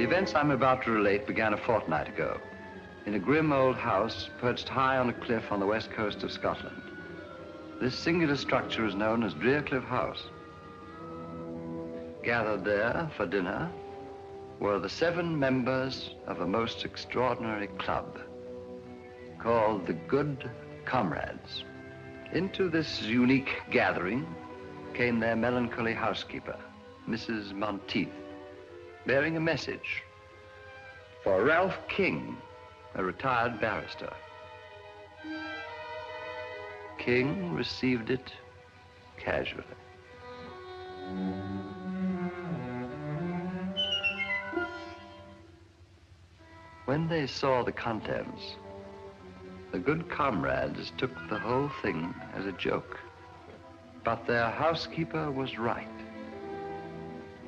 The events I'm about to relate began a fortnight ago in a grim old house perched high on a cliff on the west coast of Scotland. This singular structure is known as Cliff House. Gathered there for dinner were the 7 members of a most extraordinary club called the Good Comrades. Into this unique gathering came their melancholy housekeeper, Mrs. Monteith, bearing a message for Ralph King, a retired barrister. King received it casually. When they saw the contents, the Good Comrades took the whole thing as a joke. But their housekeeper was right.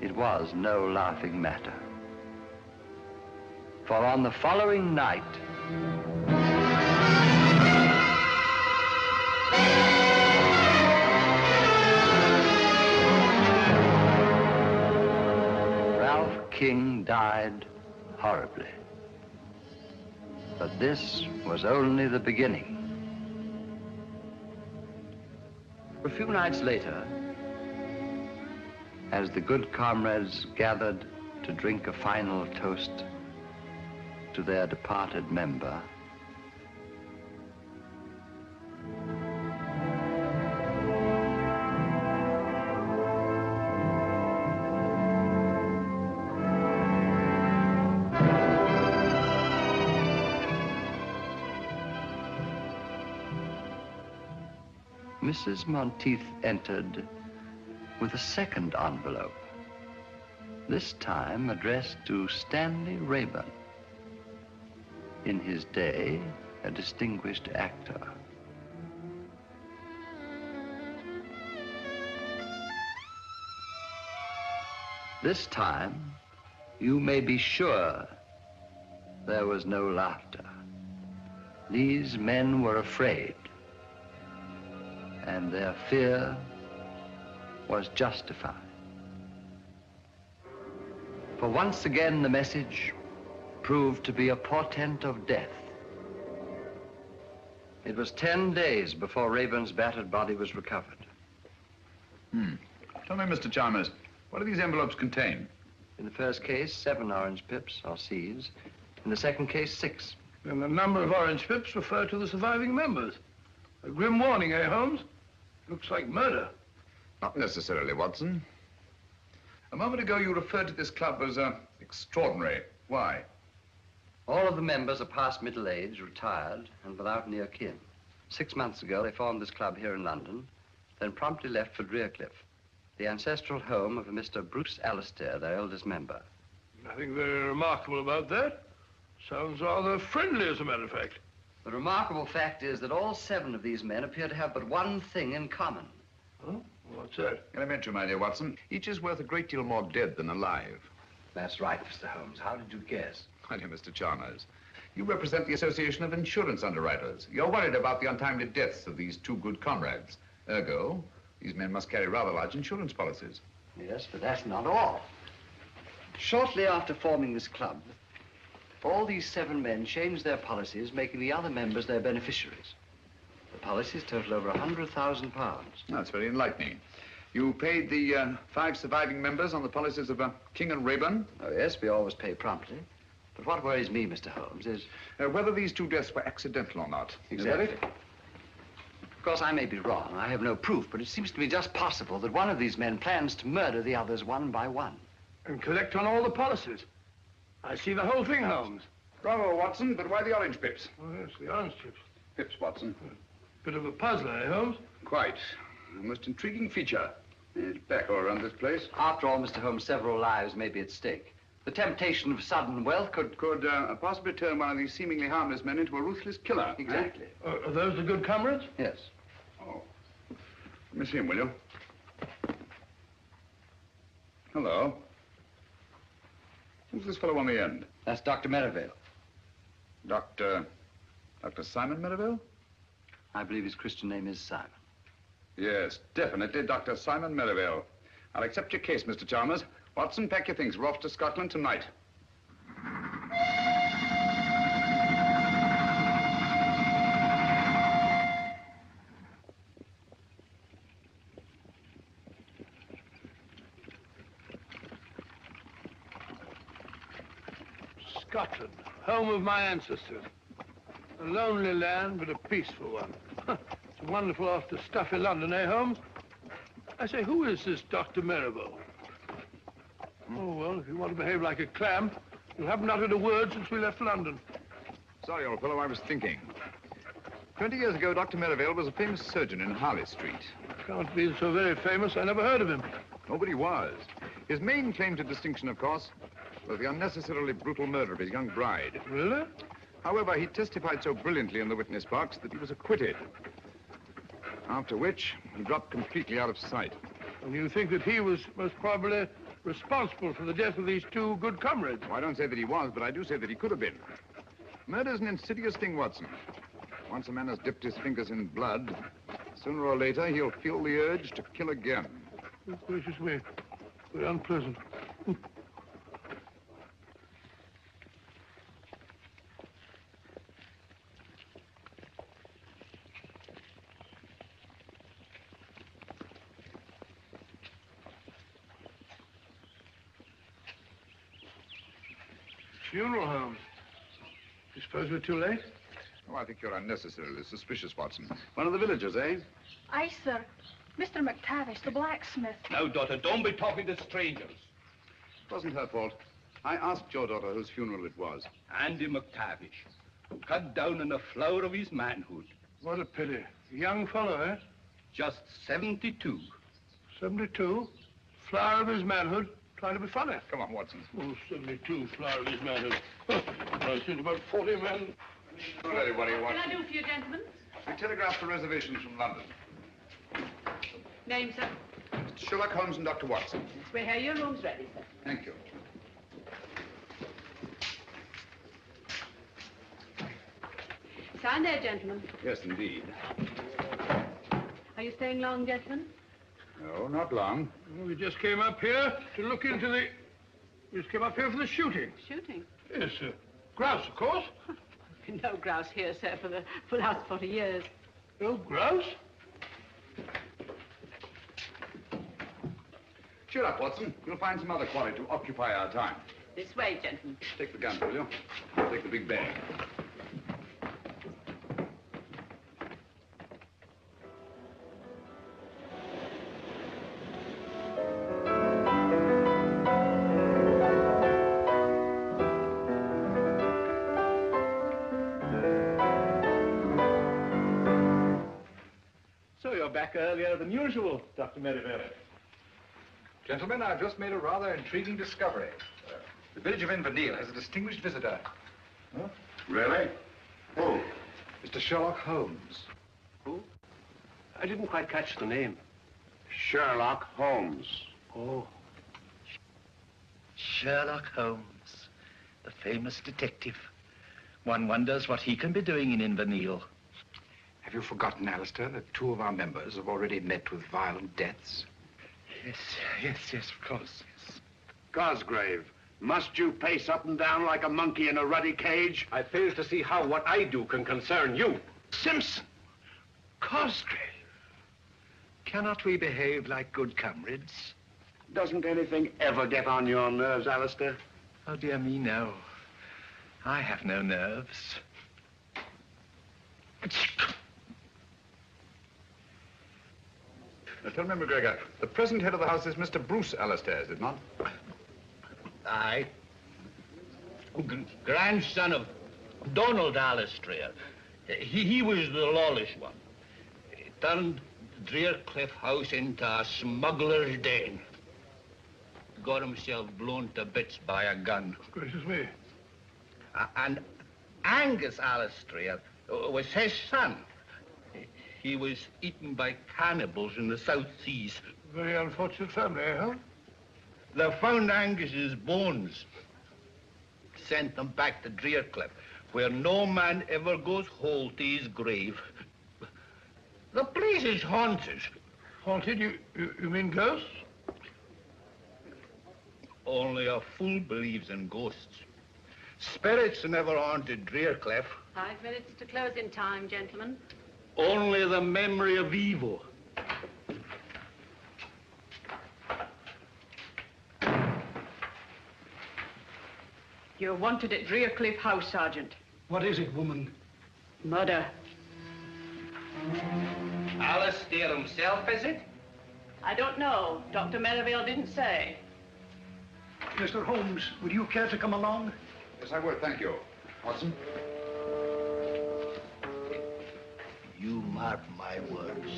It was no laughing matter. For on the following night, Ralph King died horribly. But this was only the beginning. A few nights later, as the Good Comrades gathered to drink a final toast to their departed member, Mrs. Monteith entered with a second envelope, this time addressed to Stanley Rayburn, in his day a distinguished actor. This time, you may be sure there was no laughter. These men were afraid, and their fear was justified. For once again, the message proved to be a portent of death. It was 10 days before Rayburn's battered body was recovered. Tell me, Mr. Chalmers, what do these envelopes contain? In the first case, 7 orange pips, or seeds. In the second case, 6. And the number of orange pips refer to the surviving members. A grim warning, eh, Holmes? Looks like murder. Not necessarily, Watson. A moment ago, you referred to this club as extraordinary. Why? All of the members are past middle age, retired, and without near kin. 6 months ago, they formed this club here in London, then promptly left for Cliff, the ancestral home of a Mr. Bruce Alistair, their eldest member. Nothing very remarkable about that. Sounds rather friendly, as a matter of fact. The remarkable fact is that all 7 of these men appear to have but one thing in common. Huh? What's that? Elementary, my dear Watson. Each is worth a great deal more dead than alive. That's right, Mr. Holmes. How did you guess? My dear Mr. Chalmers, you represent the Association of Insurance Underwriters. You're worried about the untimely deaths of these 2 good comrades. Ergo, these men must carry rather large insurance policies. Yes, but that's not all. Shortly after forming this club, all these 7 men changed their policies, making the other members their beneficiaries. The policies total over £100,000. That's very enlightening. You paid the 5 surviving members on the policies of King and Rayburn? Oh, yes, we always pay promptly. But what worries me, Mr. Holmes, is... whether these 2 deaths were accidental or not. Exactly. Of course, I may be wrong. I have no proof, but it seems to me just possible that one of these men plans to murder the others one by one. And collect on all the policies. I see the whole thing, Holmes. Bravo, Watson, but why the orange pips? Oh, yes, the orange chips. Pips, Watson. Bit of a puzzler, eh, Holmes? Quite. A most intriguing feature. There's tobacco around this place. After all, Mr. Holmes, several lives may be at stake. The temptation of sudden wealth could possibly turn one of these seemingly harmless men into a ruthless killer. Exactly. Are those the good comrades? Yes. Oh. Let me see him, will you? Hello. Who's this fellow on the end? That's Dr. Merivale. Dr. Simon Merivale? I believe his Christian name is Simon. Yes, definitely, Dr. Simon Merivale. I'll accept your case, Mr. Chalmers. Watson, pack your things. We're off to Scotland tonight. Scotland, home of my ancestors. A lonely land, but a peaceful one. It's wonderful after stuffy London, eh, Holmes? I say, who is this Dr. Merivale? Oh, well, if you want to behave like a clam, you haven't uttered a word since we left London. Sorry, old fellow, I was thinking. 20 years ago, Dr. Merivale was a famous surgeon in Harley Street. Can't be so very famous. I never heard of him. Nobody was. His main claim to distinction, of course, was the unnecessarily brutal murder of his young bride. Really? However, he testified so brilliantly in the witness box that he was acquitted. After which, he dropped completely out of sight. And you think that he was most probably responsible for the death of these two good comrades? Well, I don't say that he was, but I do say that he could have been. Murder's an insidious thing, Watson. Once a man has dipped his fingers in blood, sooner or later he'll feel the urge to kill again. Oh, gracious me. Very unpleasant. Funeral home. You suppose we're too late? Oh, I think you're unnecessarily suspicious, Watson. One of the villagers, eh? Aye, sir. Mr. McTavish, the blacksmith. Now, daughter, don't be talking to strangers. It wasn't her fault. I asked your daughter whose funeral it was. Andy McTavish, cut down in the flower of his manhood. What a pity. A young fellow, eh? Just 72. 72? Flower of his manhood. Trying to be funny. Come on, Watson. Oh, 72, flower of his manhood. I think about 40 men. Ready, what do you want? What can I do for you, gentlemen? We telegraphed for reservations from London. Name, sir? Mr. Sherlock Holmes and Dr. Watson. Yes, we're here. Your room's ready, sir. Thank you. Sign there, gentlemen. Yes, indeed. Are you staying long, gentlemen? No, not long. Well, we just came up here to look into the... We just came up here for the shooting. Shooting? Yes, sir. Grouse, of course. No grouse here, sir, for the last 40 years. No grouse? Cheer up, Watson. You'll find some other quarry to occupy our time. This way, gentlemen. Take the gun, will you? I'll take the big bag. So you're back earlier than usual, Dr. Merivale. Gentlemen, I've just made a rather intriguing discovery. The village of Inverness has a distinguished visitor. Huh? Really? Who? Mr. Sherlock Holmes. Who? I didn't quite catch the name. Sherlock Holmes. Oh. Sherlock Holmes, the famous detective. One wonders what he can be doing in Inverness. Have you forgotten, Alistair, that 2 of our members have already met with violent deaths? Yes, of course, yes. Cosgrave, must you pace up and down like a monkey in a ruddy cage? I fail to see how what I do can concern you. Simpson, Cosgrave. Cannot we behave like good comrades? Doesn't anything ever get on your nerves, Alistair? Oh, dear me, no. I have no nerves. Now, tell me, McGregor, the present head of the house is Mr. Bruce Alistair, is it not? Aye. Grandson of Donald Alistair. He was the lawless one. He turned Drearcliff House into a smuggler's den. Got himself blown to bits by a gun. Gracious me. And Angus Alistair was his son. He was eaten by cannibals in the South Seas. Very unfortunate family, eh, huh? They found Angus's bones. Sent them back to Drearcliff, where no man ever goes whole to his grave. The place is haunted. Haunted? You mean ghosts? Only a fool believes in ghosts. Spirits never haunted Drearcliff. 5 minutes to closing time, gentlemen. Only the memory of evil. You're wanted at Drearcliff House, Sergeant. What is it, woman? Murder. Alistair himself, is it? I don't know. Dr. Merivale didn't say. Mr. Holmes, would you care to come along? Yes, I would, thank you. Watson? You mark my words.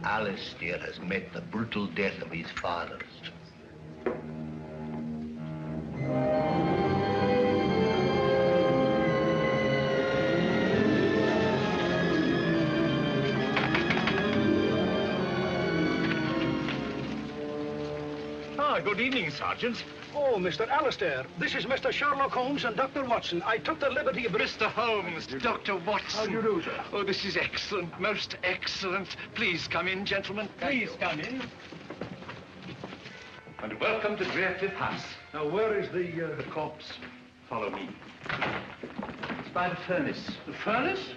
Alistair has met the brutal death of his fathers. Good evening, Sergeant. Oh, Mr. Alistair, this is Mr. Sherlock Holmes and Dr. Watson. I took the liberty of... Mr. Holmes, Dr. Watson. How do you do, sir? Oh, this is excellent, most excellent. Please come in, gentlemen. Please come in. And welcome to Drearcliff House. Now, where is the corpse? Follow me. It's by the furnace. The furnace?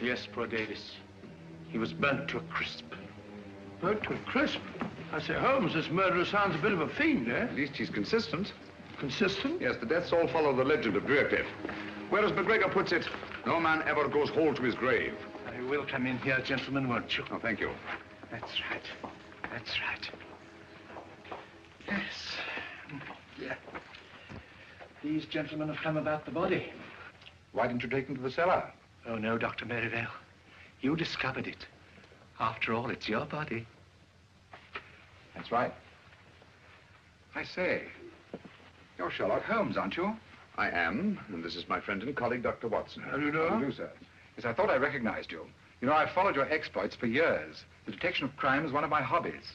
Yes, poor Davis. He was burnt to a crisp. Burnt to a crisp? I say, Holmes, this murderer sounds a bit of a fiend, eh? At least he's consistent. Consistent? Yes, the deaths all follow the legend of Drearcliff. Whereas McGregor puts it, no man ever goes whole to his grave. You will come in here, gentlemen, won't you? Oh, thank you. That's right. That's right. Yes. Yeah. These gentlemen have come about the body. Why didn't you take him to the cellar? Oh, no, Dr. Merivale. You discovered it. After all, it's your body. That's right. I say, you're Sherlock Holmes, aren't you? I am, and this is my friend and colleague, Dr. Watson. How do you know? How do you do, sir? Yes, I thought I recognized you. You know, I've followed your exploits for years. The detection of crime is one of my hobbies.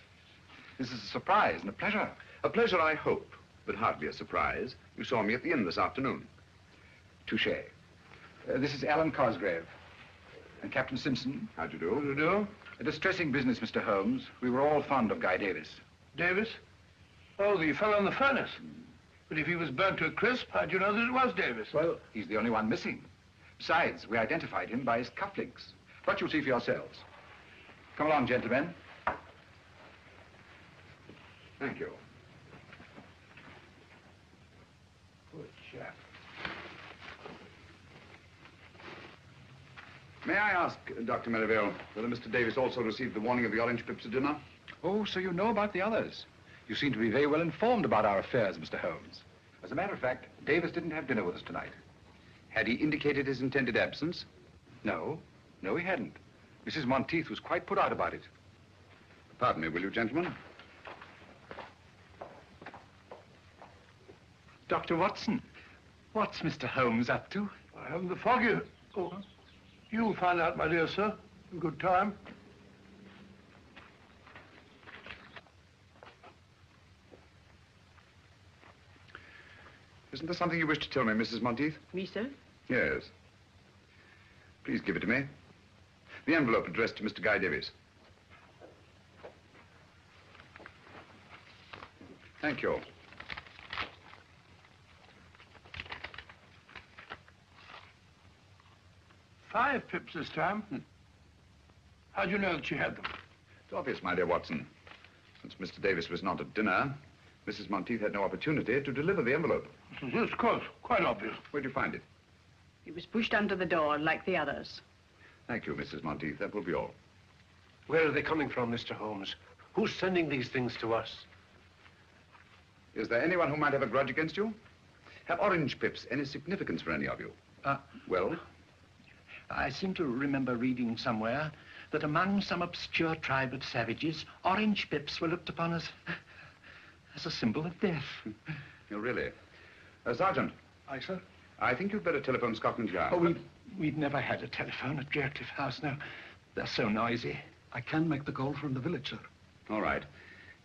This is a surprise and a pleasure. A pleasure, I hope, but hardly a surprise. You saw me at the inn this afternoon. Touché. This is Alan Cosgrave. And Captain Simpson. How do you do? How do you do? A distressing business, Mr. Holmes. We were all fond of Guy Davis. Davis? Oh, the fellow in the furnace. But if he was burnt to a crisp, how'd you know that it was Davis? Well, he's the only one missing. Besides, we identified him by his cufflinks. But you'll see for yourselves. Come along, gentlemen. Thank you. Good chap. May I ask, Dr. Merivale, whether Mr. Davis also received the warning of the orange pips at dinner? Oh, so you know about the others. You seem to be very well informed about our affairs, Mr. Holmes. As a matter of fact, Davis didn't have dinner with us tonight. Had he indicated his intended absence? No. No, he hadn't. Mrs. Monteith was quite put out about it. Pardon me, will you, gentlemen? Dr. Watson, what's Mr. Holmes up to? I haven't the foggiest. Oh, you'll find out, my dear sir, in good time. Isn't there something you wish to tell me, Mrs. Monteith? Me, sir? Yes. Please give it to me. The envelope addressed to Mr. Guy Davis. Thank you. $5 pips this time. How'd you know that you had them? It's obvious, my dear Watson. Since Mr. Davis was not at dinner, Mrs. Monteith had no opportunity to deliver the envelope. Yes, of course. Quite obvious. Where'd you find it? It was pushed under the door like the others. Thank you, Mrs. Monteith. That will be all. Where are they coming from, Mr. Holmes? Who's sending these things to us? Is there anyone who might have a grudge against you? Have orange pips any significance for any of you? Well? I seem to remember reading somewhere that among some obscure tribe of savages, orange pips were looked upon as a symbol of death. Oh, really? Sergeant. Aye, sir? I think you'd better telephone Scotland Yard. Oh, we've never had a telephone at Drearcliff House now. They're so noisy. I can make the call from the village, sir. All right.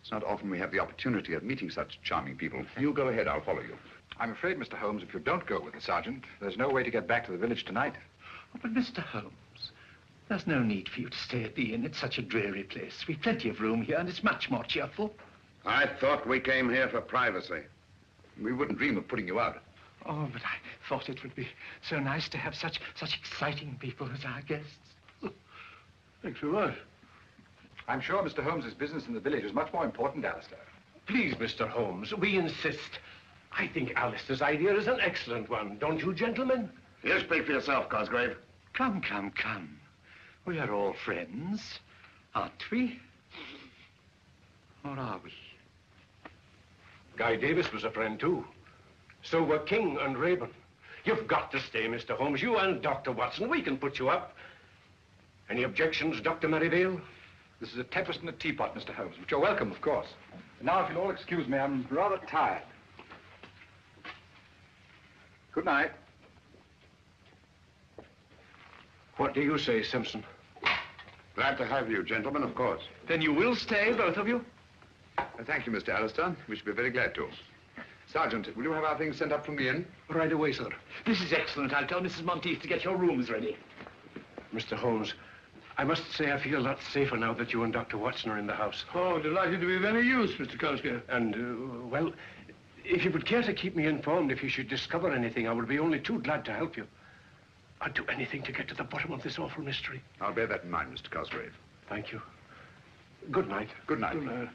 It's not often we have the opportunity of meeting such charming people. You go ahead, I'll follow you. I'm afraid, Mr. Holmes, if you don't go with the sergeant, there's no way to get back to the village tonight. Oh, but Mr. Holmes, there's no need for you to stay at the inn. It's such a dreary place. We've plenty of room here, and it's much more cheerful. I thought we came here for privacy. We wouldn't dream of putting you out. Oh, but I thought it would be so nice to have such exciting people as our guests. Thanks very much. I'm sure Mr. Holmes's business in the village is much more important, Alistair. Please, Mr. Holmes, we insist. I think Alistair's idea is an excellent one, don't you, gentlemen? You speak for yourself, Cosgrave. Come, come, come. We are all friends, aren't we? Or are we? Guy Davis was a friend, too. So were King and Raeburn. You've got to stay, Mr. Holmes. You and Dr. Watson, we can put you up. Any objections, Dr. Merivale? This is a tempest in a teapot, Mr. Holmes, but you're welcome, of course. Now, if you'll all excuse me, I'm rather tired. Good night. What do you say, Simpson? Glad to have you, gentlemen, of course. Then you will stay, both of you? Thank you, Mr. Alistair. We should be very glad to. Sergeant, will you have our things sent up from the inn? Right away, sir. This is excellent. I'll tell Mrs. Monteith to get your rooms ready. Mr. Holmes, I must say I feel a lot safer now that you and Dr. Watson are in the house. Oh, delighted to be of any use, Mr. Cosgrave. And, well, if you would care to keep me informed if you should discover anything, I would be only too glad to help you. I'd do anything to get to the bottom of this awful mystery. I'll bear that in mind, Mr. Cosgrave. Thank you. Good night. Good night. Good night.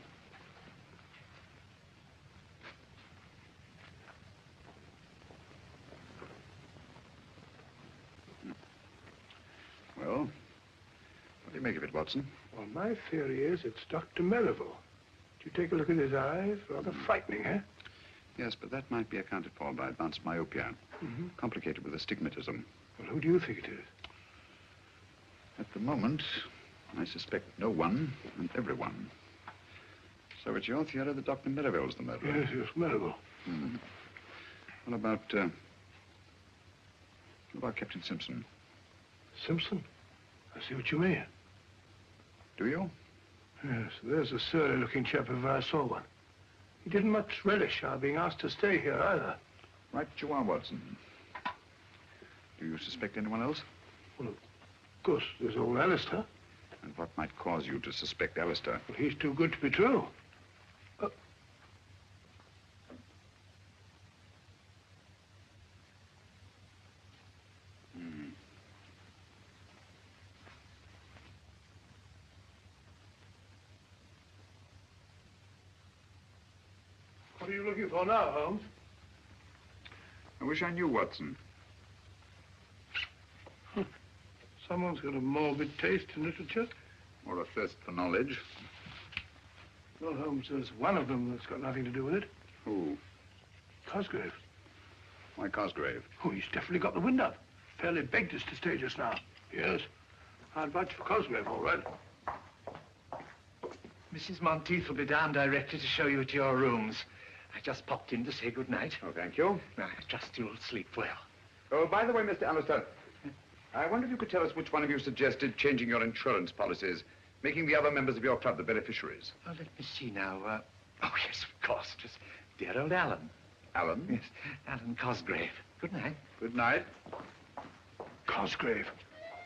Well, what do you make of it, Watson? Well, my theory is it's Dr. Merivale. Do you take a look at his eyes? Rather frightening, eh? Yes, but that might be accounted for by advanced myopia. Complicated with astigmatism. Well, who do you think it is? At the moment, I suspect no one and everyone. So it's your theory that Dr. Merivale's the murderer? Yes, yes, Merivale. What about Captain Simpson? Simpson? I see what you mean. Do you? Yes, there's a surly-looking chap if I saw one. He didn't much relish our being asked to stay here, either. Right you are, Watson. Do you suspect anyone else? Well, of course, there's old Alistair. And what might cause you to suspect Alistair? Well, he's too good to be true. What are you looking for now, Holmes? I wish I knew, Watson. Someone's got a morbid taste in literature. Or a thirst for knowledge. Well, Holmes, there's one of them that's got nothing to do with it. Who? Cosgrave. Why Cosgrave? Oh, he's definitely got the wind up. Fairly begged us to stay just now. Yes. I'd vouch for Cosgrave, all right. Mrs. Monteith will be down directly to show you to your rooms. I just popped in to say good night. Oh, thank you. I trust you'll sleep well. Oh, by the way, Mr. Alistair, I wonder if you could tell us which one of you suggested changing your insurance policies, making the other members of your club the beneficiaries. Oh, let me see now. Oh, yes, of course. It was dear old Alan. Alan? Yes, Alan Cosgrave. Good night. Good night. Cosgrave.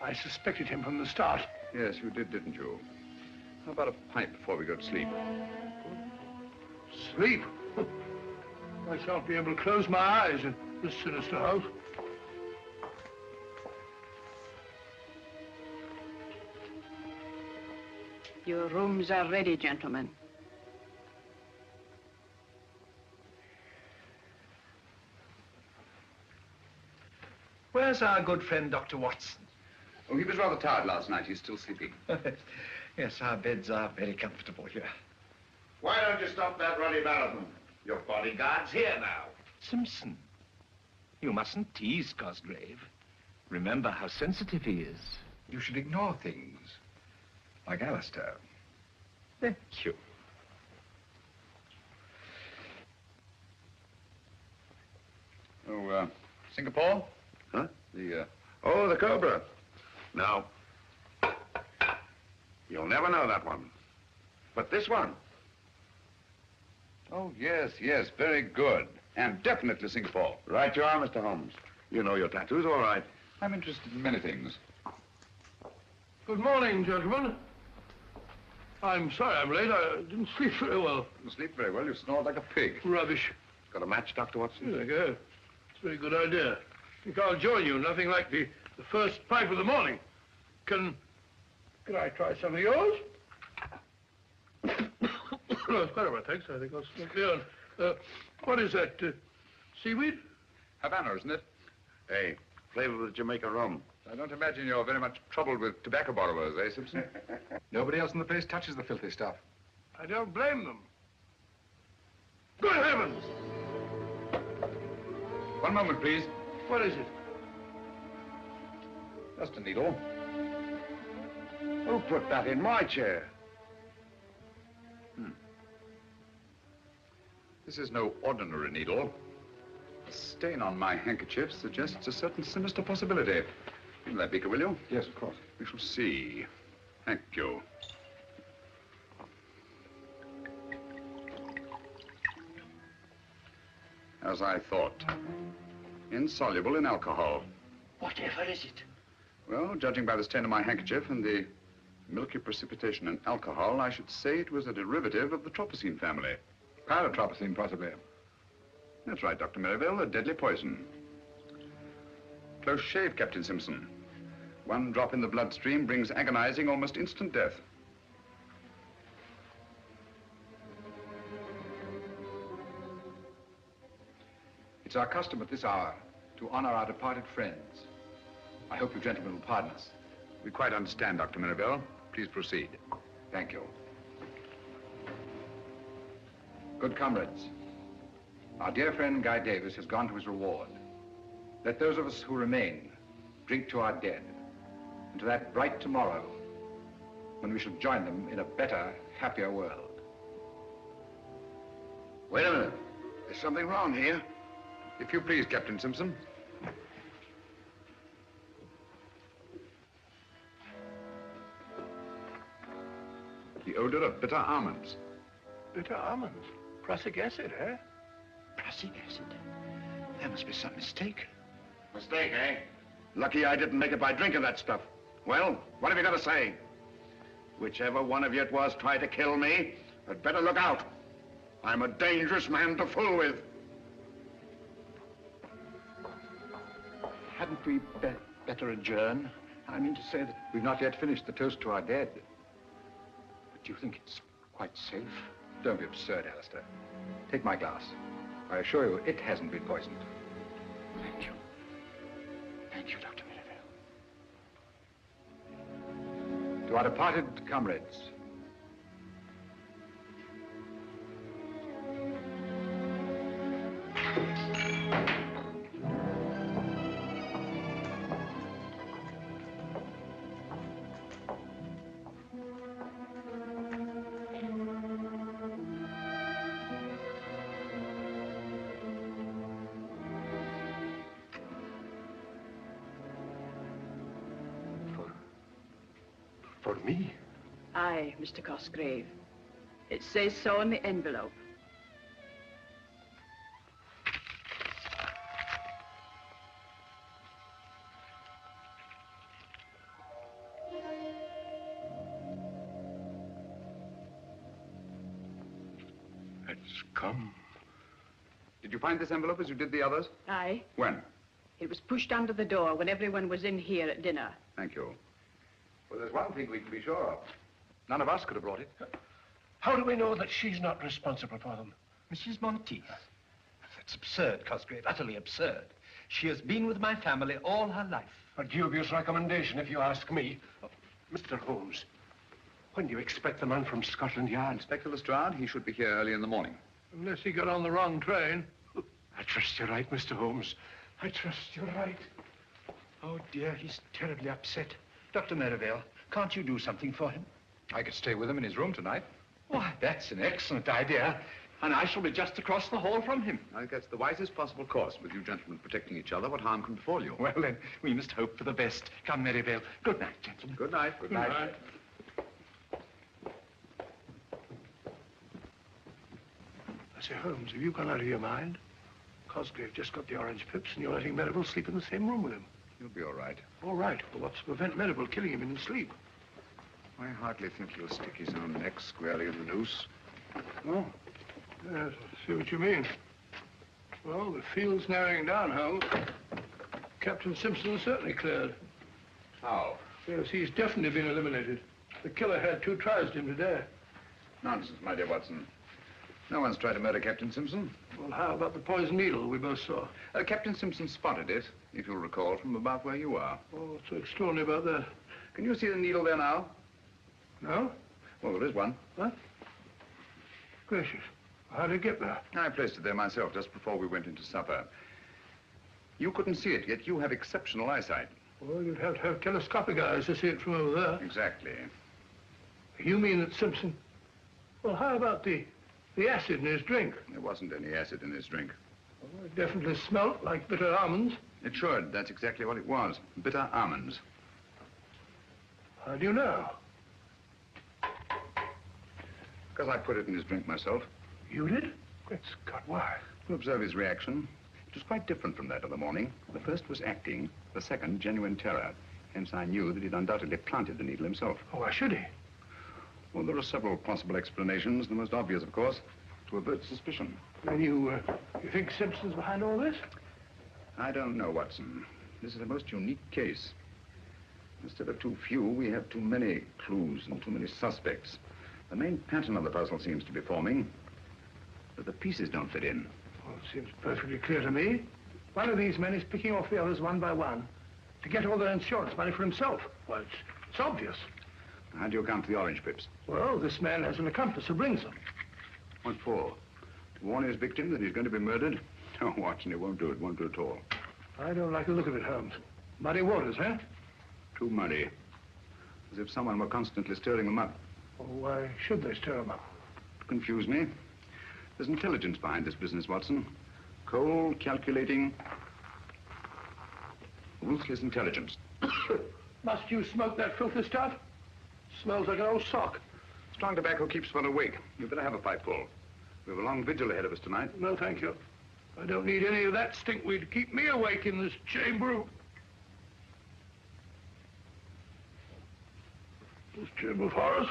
I suspected him from the start. Yes, you did, didn't you? How about a pipe before we go to sleep? Sleep? I shan't be able to close my eyes in this sinister house. Your rooms are ready, gentlemen. Where's our good friend, Dr. Watson? Oh, he was rather tired last night. He's still sleeping. Yes, our beds are very comfortable here. Why don't you stop that ruddy marathon? Your bodyguard's here now. Simpson, you mustn't tease Cosgrave. Remember how sensitive he is. You should ignore things. Like Alistair. Thank you. Oh, Singapore? Huh? Oh, the Cobra. No. You'll never know that one. But this one. Oh, yes, yes, very good. And definitely Singapore. Right you are, Mr. Holmes. You know your tattoos, all right. I'm interested in many things. Good morning, gentlemen. I'm sorry I'm late. I didn't sleep very well. You sleep very well. You snore like a pig. Rubbish. Got a match, Dr. Watson? Here they go. It's a very good idea. I think I'll join you. Nothing like the first pipe of the morning. Can I try some of yours? No, it's quite all right, thanks. I think I'll smoke the other. What is that? Seaweed? Havana, isn't it? Hey, flavor with Jamaica rum. I don't imagine you're very much troubled with tobacco borrowers, eh, Simpson? Nobody else in the place touches the filthy stuff. I don't blame them. Good heavens! One moment, please. What is it? Just a needle. Who put that in my chair? This is no ordinary needle. The stain on my handkerchief suggests a certain sinister possibility. Give me that beaker, will you? Yes, of course. We shall see. Thank you. As I thought. Insoluble in alcohol. Whatever is it? Well, judging by the stain on my handkerchief and the milky precipitation in alcohol, I should say it was a derivative of the tropicine family. Paratropicine, possibly. That's right, Dr. Merivale, a deadly poison. Close shave, Captain Simpson. One drop in the bloodstream brings agonizing, almost instant death. It's our custom at this hour to honor our departed friends. I hope you gentlemen will pardon us. We quite understand, Dr. Merivale. Please proceed. Thank you. Good comrades, our dear friend Guy Davis has gone to his reward. Let those of us who remain drink to our dead and to that bright tomorrow when we shall join them in a better, happier world. Wait a minute. There's something wrong here. If you please, Captain Simpson. The odor of bitter almonds. Bitter almonds? Prussic acid, eh? Prussic acid? There must be some mistake. Mistake, eh? Lucky I didn't make it by drinking that stuff. Well, what have you got to say? Whichever one of you it was tried to kill me, had better look out. I'm a dangerous man to fool with. Hadn't we better adjourn? I mean to say that we've not yet finished the toast to our dead. But do you think it's quite safe? Don't be absurd, Alistair. Take my glass. I assure you, it hasn't been poisoned. Thank you. Thank you, Dr. Merivale. To our departed comrades. For me? Aye, Mr. Cosgrave. It says so on the envelope. It's come. Did you find this envelope as you did the others? Aye. When? It was pushed under the door when everyone was in here at dinner. Thank you. Well, there's one thing we can be sure of. None of us could have brought it. How do we know that she's not responsible for them? Mrs. Monteith. That's absurd, Cosgrave, utterly absurd. She has been with my family all her life. A dubious recommendation, if you ask me. Mr. Holmes, when do you expect the man from Scotland Yard? Inspector Lestrade, he should be here early in the morning. Unless he got on the wrong train. I trust you're right, Mr. Holmes. I trust you're right. Oh, dear, he's terribly upset. Dr. Merivale, can't you do something for him? I could stay with him in his room tonight. Why, that's an excellent idea. And I shall be just across the hall from him. I think that's the wisest possible course. With you gentlemen protecting each other, what harm can befall you? Well, then, we must hope for the best. Come, Merivale. Good night, gentlemen. Good night. Good night. Good night. I say, Holmes, have you gone out of your mind? Cosgrave just got the orange pips and you're letting Merivale sleep in the same room with him. You'll be all right. All right, but what's to prevent Merivale killing him in his sleep? I hardly think he'll stick his own neck squarely in the noose. Oh, yes, I see what you mean. Well, the field's narrowing down, Holmes. Captain Simpson is certainly cleared. How? Yes, he's definitely been eliminated. The killer had 2 tries at him today. Nonsense, my dear Watson. No one's tried to murder Captain Simpson. Well, how about the poison needle we both saw? Captain Simpson spotted it, if you'll recall, from about where you are. Oh, what's so extraordinary about that? Can you see the needle there now? No? Well, there is one. What? Gracious. How did it get there? I placed it there myself just before we went into supper. You couldn't see it, yet you have exceptional eyesight. Well, you'd have to have telescopic eyes to see it from over there. Exactly. You mean that Simpson... Well, how about the acid in his drink? There wasn't any acid in his drink. Well, it definitely smelled like bitter almonds. It should. That's exactly what it was. Bitter almonds. How do you know? Because I put it in his drink myself. You did? Great Scott, why? To observe his reaction. It was quite different from that of the morning. The first was acting, the second genuine terror. Hence I knew that he'd undoubtedly planted the needle himself. Oh, why should he? Well, there are several possible explanations. The most obvious, of course, to avert suspicion. Then you think Simpson's behind all this? I don't know, Watson. This is a most unique case. Instead of too few, we have too many clues and too many suspects. The main pattern of the puzzle seems to be forming, but the pieces don't fit in. Well, it seems perfectly clear to me. One of these men is picking off the others one by one to get all their insurance money for himself. Well, it's obvious. How do you account for the orange pips? Well, this man has an accomplice who brings them. What for? To warn his victim that he's going to be murdered? Oh, Watson, it won't do. It won't do at all. I don't like the look of it, Holmes. Muddy waters, huh? Too muddy. As if someone were constantly stirring them up. Well, why should they stir them up? To confuse me. There's intelligence behind this business, Watson. Cold, calculating, ruthless intelligence. Must you smoke that filthy stuff? Smells like an old sock. Strong tobacco keeps one awake. You'd better have a pipeful. We have a long vigil ahead of us tonight. No, thank you. I don't need any of that stinkweed to keep me awake in this chamber. This chamber of horrors.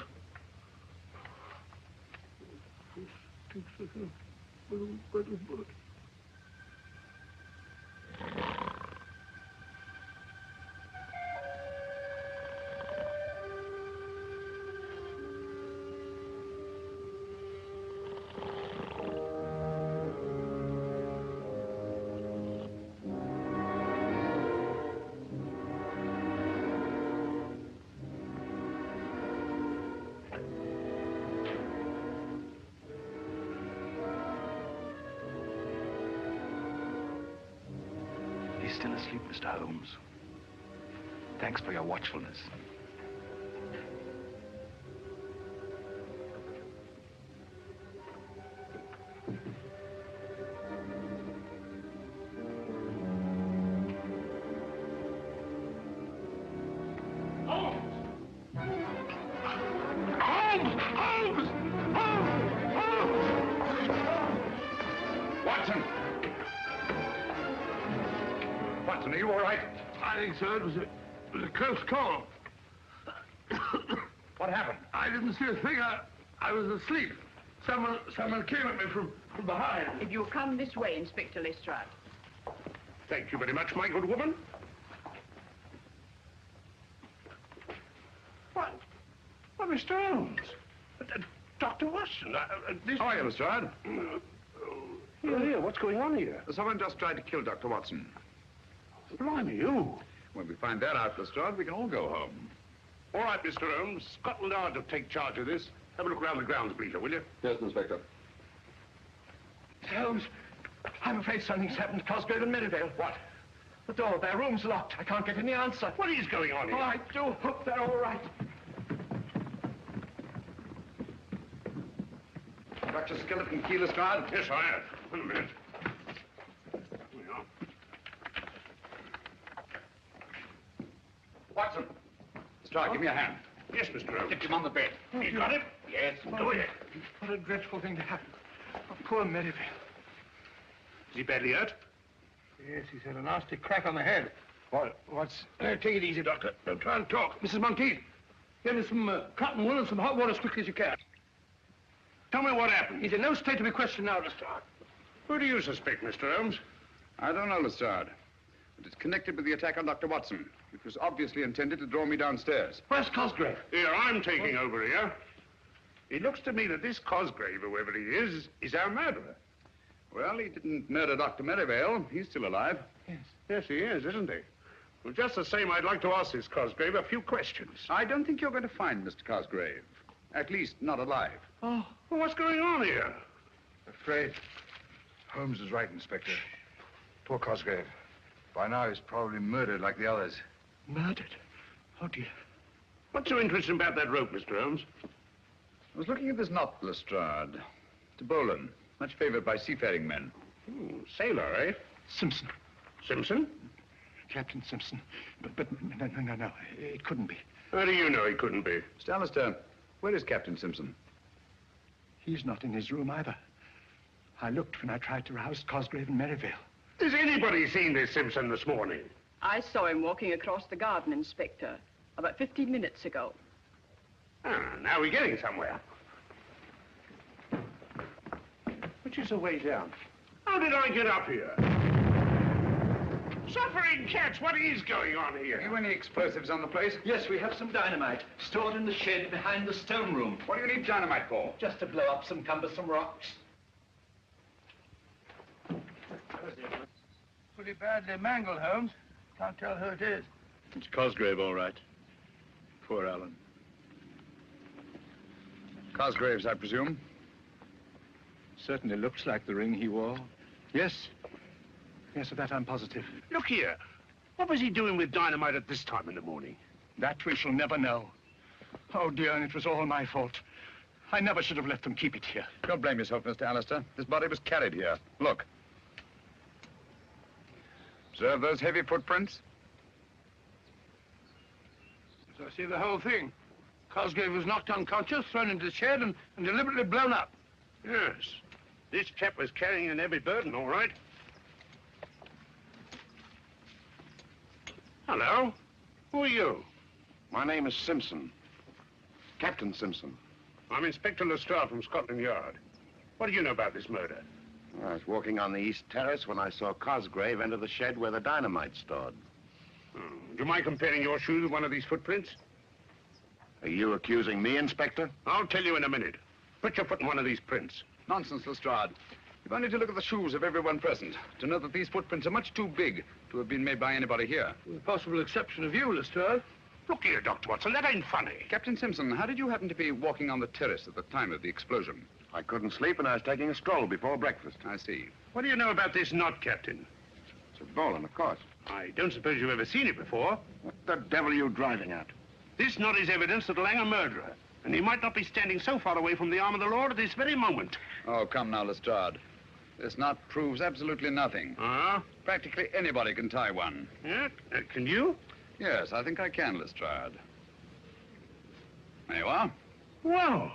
He's still asleep, Mr. Holmes. Thanks for your watchfulness. Watson, are you all right? I think so. It was a close call. What happened? I didn't see a thing. I was asleep. Someone came at me from behind. If you'll come this way, Inspector Lestrade. Thank you very much, my good woman. What? Well, Mr. Holmes. Dr. Watson. This... How are you, Lestrade? Here, what's going on here? Someone just tried to kill Dr. Watson. Blimey, you. When we find that out, Lestrade, we can all go home. All right, Mr. Holmes. Scotland Yard will take charge of this. Have a look around the grounds, Bleacher, will you? Yes, Inspector. Holmes, I'm afraid something's happened to Cosgrave and Merivale. What? The door of their room's locked. I can't get any answer. What is going on here? Oh, I do hope they're all right. Got your skeleton key, Lestrade? Yes, I have. Wait a minute. Here we are. Watson. Lestrade, give me a hand. Yes, Mr. Holmes. Get him on the bed. You got it? Yes. Oh, yeah. What a dreadful thing to happen. Oh, poor Merivale. Is he badly hurt? Yes, he's had a nasty crack on the head. What's... take it easy, Doctor. Don't try and talk. Mrs. Monteith, get me some cotton wool and some hot water as quickly as you can. Tell me what happened. He's in no state to be questioned now, Lestrade. Who do you suspect, Mr. Holmes? I don't know, Lestrade. But it's connected with the attack on Dr. Watson. It was obviously intended to draw me downstairs. Where's Cosgrave? Here, I'm taking over here. It looks to me that this Cosgrave, whoever he is our murderer. Well, he didn't murder Dr. Merivale. He's still alive. Yes. Yes, he is, isn't he? Well, just the same, I'd like to ask this Cosgrave a few questions. I don't think you're going to find Mr. Cosgrave. At least, not alive. Oh, well, what's going on here? Afraid Holmes is right, Inspector. Poor Cosgrave. By now, he's probably murdered like the others. Murdered? Oh, dear. What's so interesting about that rope, Mr. Holmes? I was looking at this knot, Lestrade. It's a bowline, much favored by seafaring men. Sailor, eh? Simpson. Simpson? Captain Simpson. But no. It couldn't be. How do you know he couldn't be? Mr. Alistair, where is Captain Simpson? He's not in his room either. I looked when I tried to rouse Cosgrave and Merivale. Has anybody seen this Simpson this morning? I saw him walking across the garden, Inspector, about 15 minutes ago. Ah, now we're getting somewhere. Which is the way down? How did I get up here? Suffering cats, what is going on here? Have you any explosives on the place? Yes, we have some dynamite stored in the shed behind the stone room. What do you need dynamite for? Just to blow up some cumbersome rocks. Pretty badly mangled, Holmes. Can't tell who it is. It's Cosgrave, all right. Poor Alan. Cosgrave's, I presume? Certainly looks like the ring he wore. Yes. Yes, of that I'm positive. Look here. What was he doing with dynamite at this time in the morning? That we shall never know. Oh, dear, and it was all my fault. I never should have let them keep it here. Don't blame yourself, Mr. Alistair. This body was carried here. Look. Observe those heavy footprints? So I see the whole thing. Cosgrave was knocked unconscious, thrown into the shed, and deliberately blown up. Yes. This chap was carrying an heavy burden, all right. Hello. Who are you? My name is Simpson. Captain Simpson. I'm Inspector Lestrade from Scotland Yard. What do you know about this murder? I was walking on the east terrace when I saw Cosgrave enter the shed where the dynamite's stored. Do you mind comparing your shoes with one of these footprints? Are you accusing me, Inspector? I'll tell you in a minute. Put your foot in one of these prints. Nonsense, Lestrade. You've only to look at the shoes of everyone present to know that these footprints are much too big to have been made by anybody here. With the possible exception of you, Lestrade. Look here, Dr. Watson, that ain't funny. Captain Simpson, how did you happen to be walking on the terrace at the time of the explosion? I couldn't sleep and I was taking a stroll before breakfast. I see. What do you know about this knot, Captain? It's a bowline, of course. I don't suppose you've ever seen it before. What the devil are you driving at? This knot is evidence that'll hang a murderer. And he might not be standing so far away from the arm of the law at this very moment. Oh, come now, Lestrade. This knot proves absolutely nothing. Ah? Practically anybody can tie one. Yeah? Can you? Yes, I think I can, Lestrade. There you are. Well,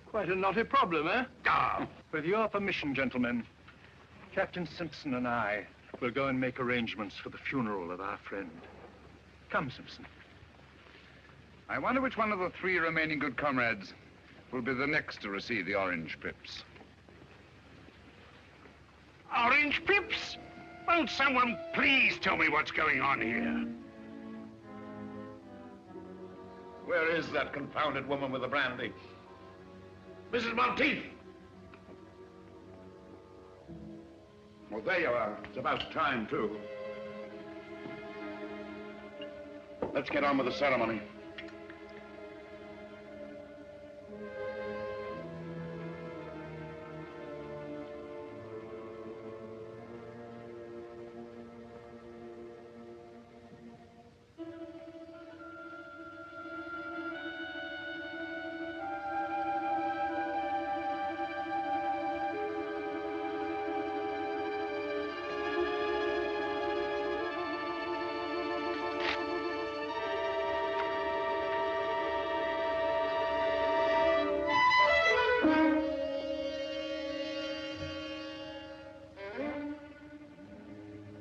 quite a knotty problem, eh? Ah. With your permission, gentlemen, Captain Simpson and I will go and make arrangements for the funeral of our friend. Come, Simpson. I wonder which one of the 3 remaining good comrades will be the next to receive the orange pips. Orange pips? Won't someone please tell me what's going on here? Where is that confounded woman with the brandy? Mrs. Monteith! Well, there you are. It's about time, too. Let's get on with the ceremony.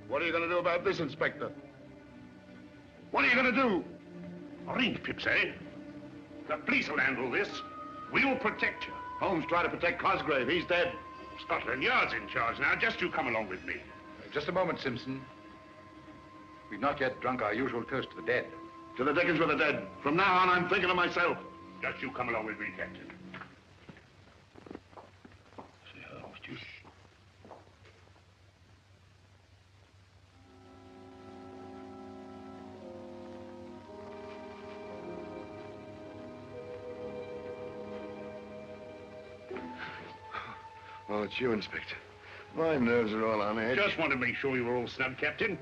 What are you going to do about this, Inspector? What are you going to do? Orange pips, eh? The police will handle this. We will protect you. Holmes tried to protect Cosgrave. He's dead. Scotland Yard's in charge now. Just you come along with me. Just a moment, Simpson. We've not yet drunk our usual toast to the dead. To the dickens with the dead. From now on, I'm thinking of myself. Just you come along with me, Captain. Oh, it's you, Inspector. My nerves are all on edge. Just want to make sure you were all snug, Captain.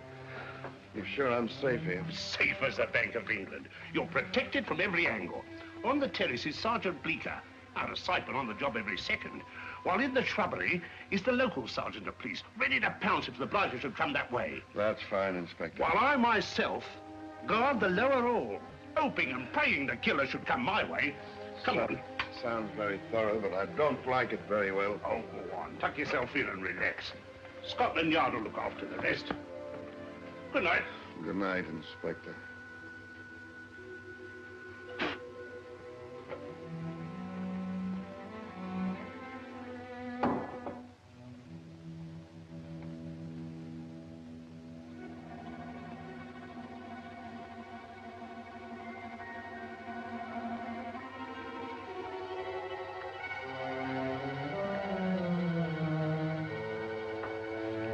You're sure I'm safe here? Safe as the Bank of England. You're protected from every angle. On the terrace is Sergeant Bleecker, out of sight but on the job every second. While in the shrubbery is the local sergeant of police, ready to pounce if the blighter should come that way. That's fine, Inspector. While I myself guard the lower hall, hoping and praying the killer should come my way. Come on. Sounds very thorough, but I don't like it very well. Oh, go on. Tuck yourself in and relax. Scotland Yard will look after the rest. Good night. Good night, Inspector.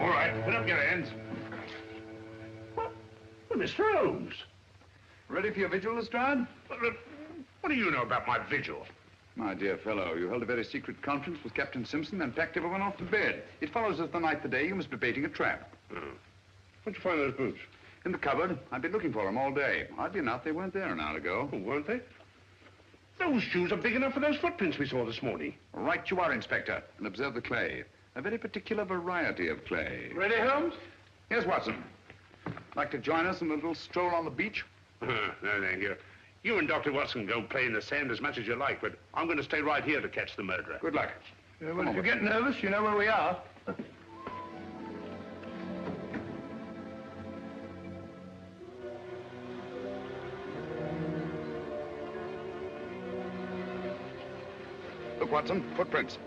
All right, put up your hands. Mr. Holmes. Ready for your vigil, Lestrade? What do you know about my vigil? My dear fellow, you held a very secret conference with Captain Simpson and packed everyone off to bed. It follows that the night the day you must be baiting a trap. Where'd you find those boots? In the cupboard. I've been looking for them all day. Oddly enough, they weren't there an hour ago. Oh, weren't they? Those shoes are big enough for those footprints we saw this morning. Right you are, Inspector. And observe the clay. A very particular variety of clay. Ready, Holmes? Here's Watson. Like to join us in a little stroll on the beach? No, thank you. You and Dr. Watson go play in the sand as much as you like, but I'm going to stay right here to catch the murderer. Good luck. Well, if you get nervous, you know where we are. Look, Watson, footprints.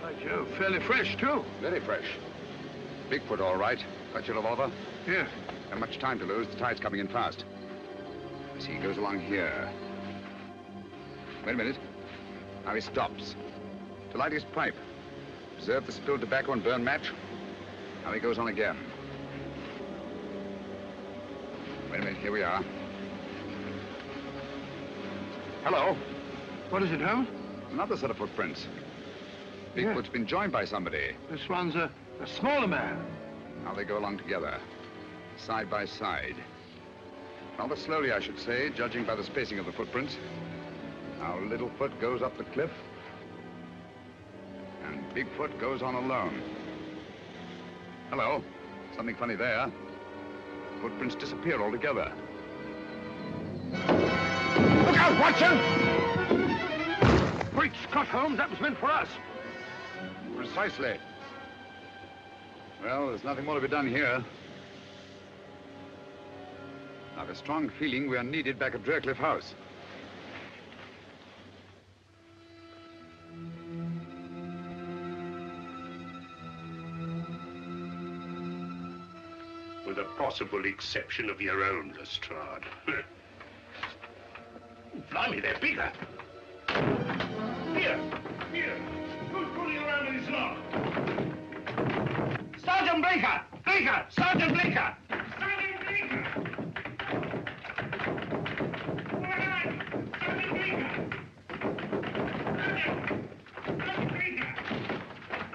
By Jove, fairly fresh, too. Very fresh. Bigfoot, all right. Got your revolver? Yes. Not much time to lose. The tide's coming in fast. I see he goes along here. Wait a minute. Now he stops. To light his pipe. Observe the spilled tobacco and burned match. Now he goes on again. Wait a minute. Here we are. Hello. What is it, Holmes? Another set of footprints. Bigfoot's been joined by somebody. This one's a smaller man. Now they go along together, side by side. Rather slowly, I should say, judging by the spacing of the footprints. Now Littlefoot goes up the cliff, and Bigfoot goes on alone. Hello. Something funny there. Footprints disappear altogether. Look out, Watson! Great Scott, Holmes, that was meant for us. Precisely. Well, there's nothing more to be done here. I have a strong feeling we are needed back at Draycliffe House. With the possible exception of your own, Lestrade. Blimey, they're bigger. Here. Who's pulling around in this lock? Sergeant Bleecker! Sergeant Bleecker! Sergeant Bleecker! Sergeant Bleecker!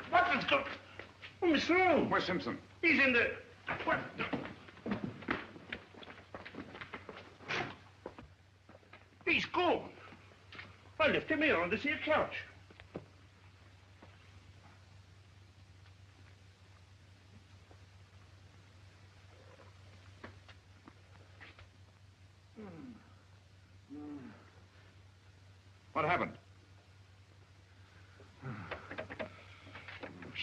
What's going... Oh, Mr. Holmes. Where's Simpson? He's in the... What? He's gone. I left him here on this here couch. What happened?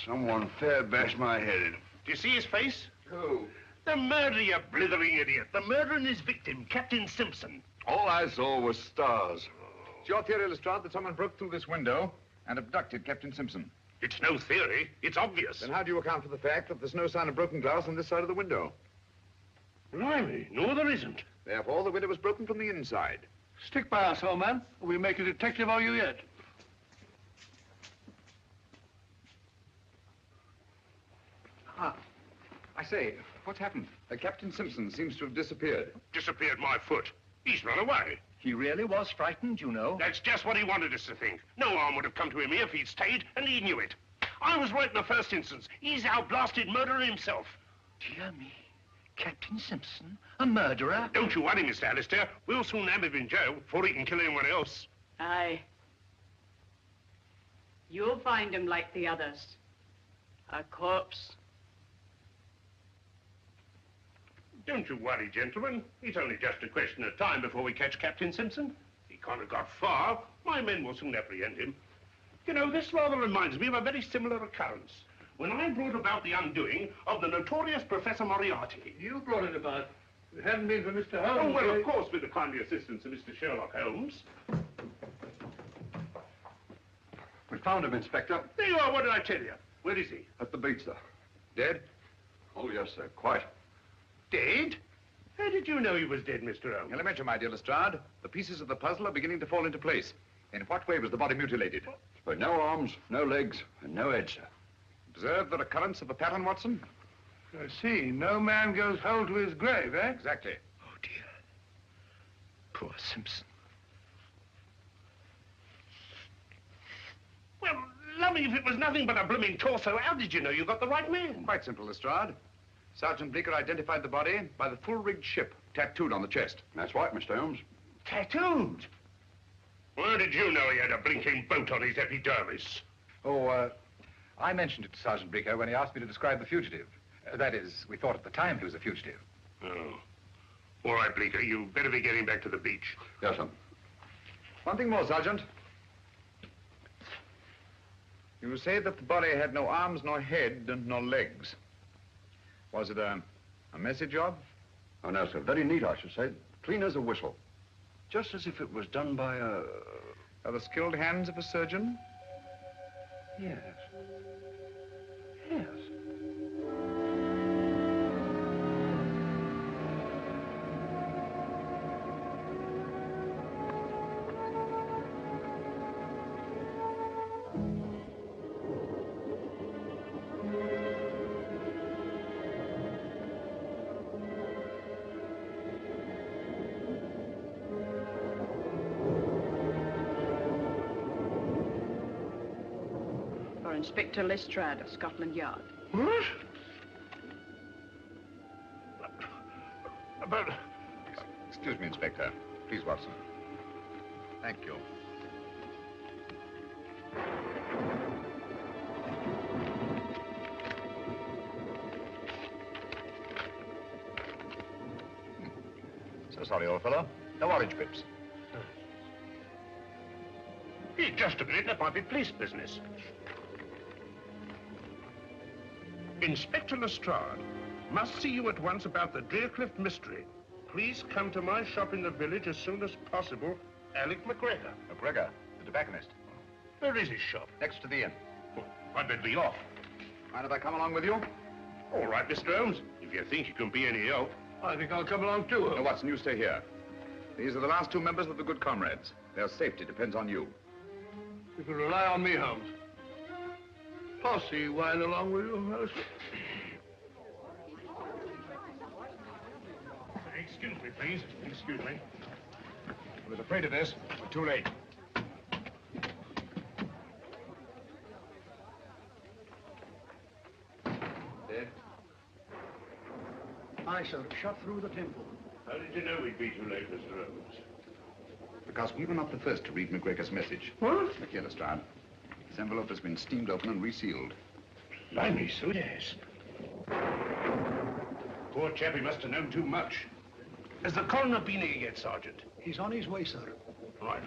Someone fair bashed my head in. Do you see his face? Who? The murderer, you blithering idiot. The murderer and his victim, Captain Simpson. All I saw was stars. It's your theory, Lestrade, that someone broke through this window and abducted Captain Simpson. It's no theory. It's obvious. Then how do you account for the fact that there's no sign of broken glass on this side of the window? Blimey, no, there isn't. Therefore, the window was broken from the inside. Stick by us, old man. We'll make a detective of you yet. I say, what's happened? Captain Simpson seems to have disappeared. Disappeared my foot. He's run away. He really was frightened, you know. That's just what he wanted us to think. No harm would have come to him if he'd stayed, and he knew it. I was right in the first instance. He's our blasted murderer himself. Dear me. Captain Simpson, a murderer? Don't you worry, Mr. Alistair. We'll soon have him in jail before he can kill anyone else. Aye. You'll find him like the others. A corpse. Don't you worry, gentlemen. It's only just a question of time before we catch Captain Simpson. He can't have got far. My men will soon apprehend him. You know, this rather reminds me of a very similar occurrence. When I brought about the undoing of the notorious Professor Moriarty. You brought it about. If it hadn't been for Mr. Holmes... Oh, well, of course, with the kindly assistance of Mr. Sherlock Holmes. We found him, Inspector. There you are. What did I tell you? Where is he? At the beach, sir. Dead? Oh, yes, sir. Quite. Dead? How did you know he was dead, Mr. Holmes? Elementary, my dear Lestrade. The pieces of the puzzle are beginning to fall into place. In what way was the body mutilated? But no arms, no legs, and no head, sir. Observe the recurrence of the pattern, Watson? I see. No man goes whole to his grave, eh? Exactly. Oh, dear. Poor Simpson. Well, lummy, if it was nothing but a blooming torso, how did you know you got the right man? Quite simple, Lestrade. Sergeant Bleecker identified the body by the full-rigged ship tattooed on the chest. That's right, Mr. Holmes. Tattooed? Where did you know he had a blinking boat on his epidermis? Oh, I mentioned it to Sergeant Bleecker when he asked me to describe the fugitive. That is, we thought at the time he was a fugitive. Oh. All right, Bleecker, you better be getting back to the beach. Yes, sir. One thing more, Sergeant. You say that the body had no arms, nor head, and no legs. Was it a messy job? Oh, no, sir. Very neat, I should say. Clean as a whistle. Just as if it was done by a... Are the skilled hands of a surgeon? Yes. Yes. Inspector Lestrade of Scotland Yard. What? About... Excuse me, Inspector. Please, Watson. Thank you. So sorry, old fellow. No orange pips. Hey, just a minute. That might be police business. Inspector Lestrade, must see you at once about the Drearcliff mystery. Please come to my shop in the village as soon as possible. Alec McGregor. McGregor, the tobacconist. Where is his shop? Next to the inn. Oh, I'd better be off. Mind if I come along with you? All right, Mr. Holmes. If you think you can be any help. I think I'll come along too, Holmes. No, Watson, you stay here. These are the last two members of the Good Comrades. Their safety depends on you. You can rely on me, Holmes. Posse while along with you, Alistair. Excuse me, please. Excuse me. I was afraid of this. We're too late. Dead? Aye, sir. Shot through the temple. How did you know we'd be too late, Mr. Holmes? Because we were not the first to read McGregor's message. What? Look here, Lestrade. This envelope has been steamed open and resealed. Blimey, so it has. Poor chap, he must have known too much. Has the coroner been here yet, Sergeant? He's on his way, sir. Right.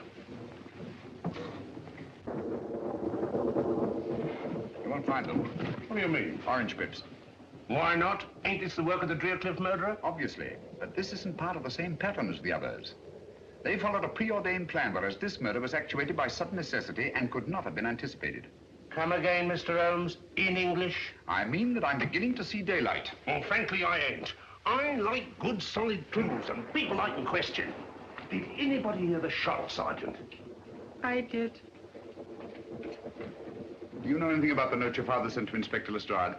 You won't find them. What do you mean? Orange pips. Why not? Ain't this the work of the Drearcliff murderer? Obviously. But this isn't part of the same pattern as the others. They followed a preordained plan, whereas this murder was actuated by sudden necessity and could not have been anticipated. Come again, Mr. Holmes, in English? I mean that I'm beginning to see daylight. Well, frankly, I ain't. I like good, solid clues and people I can question. Did anybody hear the shot, Sergeant? I did. Do you know anything about the note your father sent to Inspector Lestrade?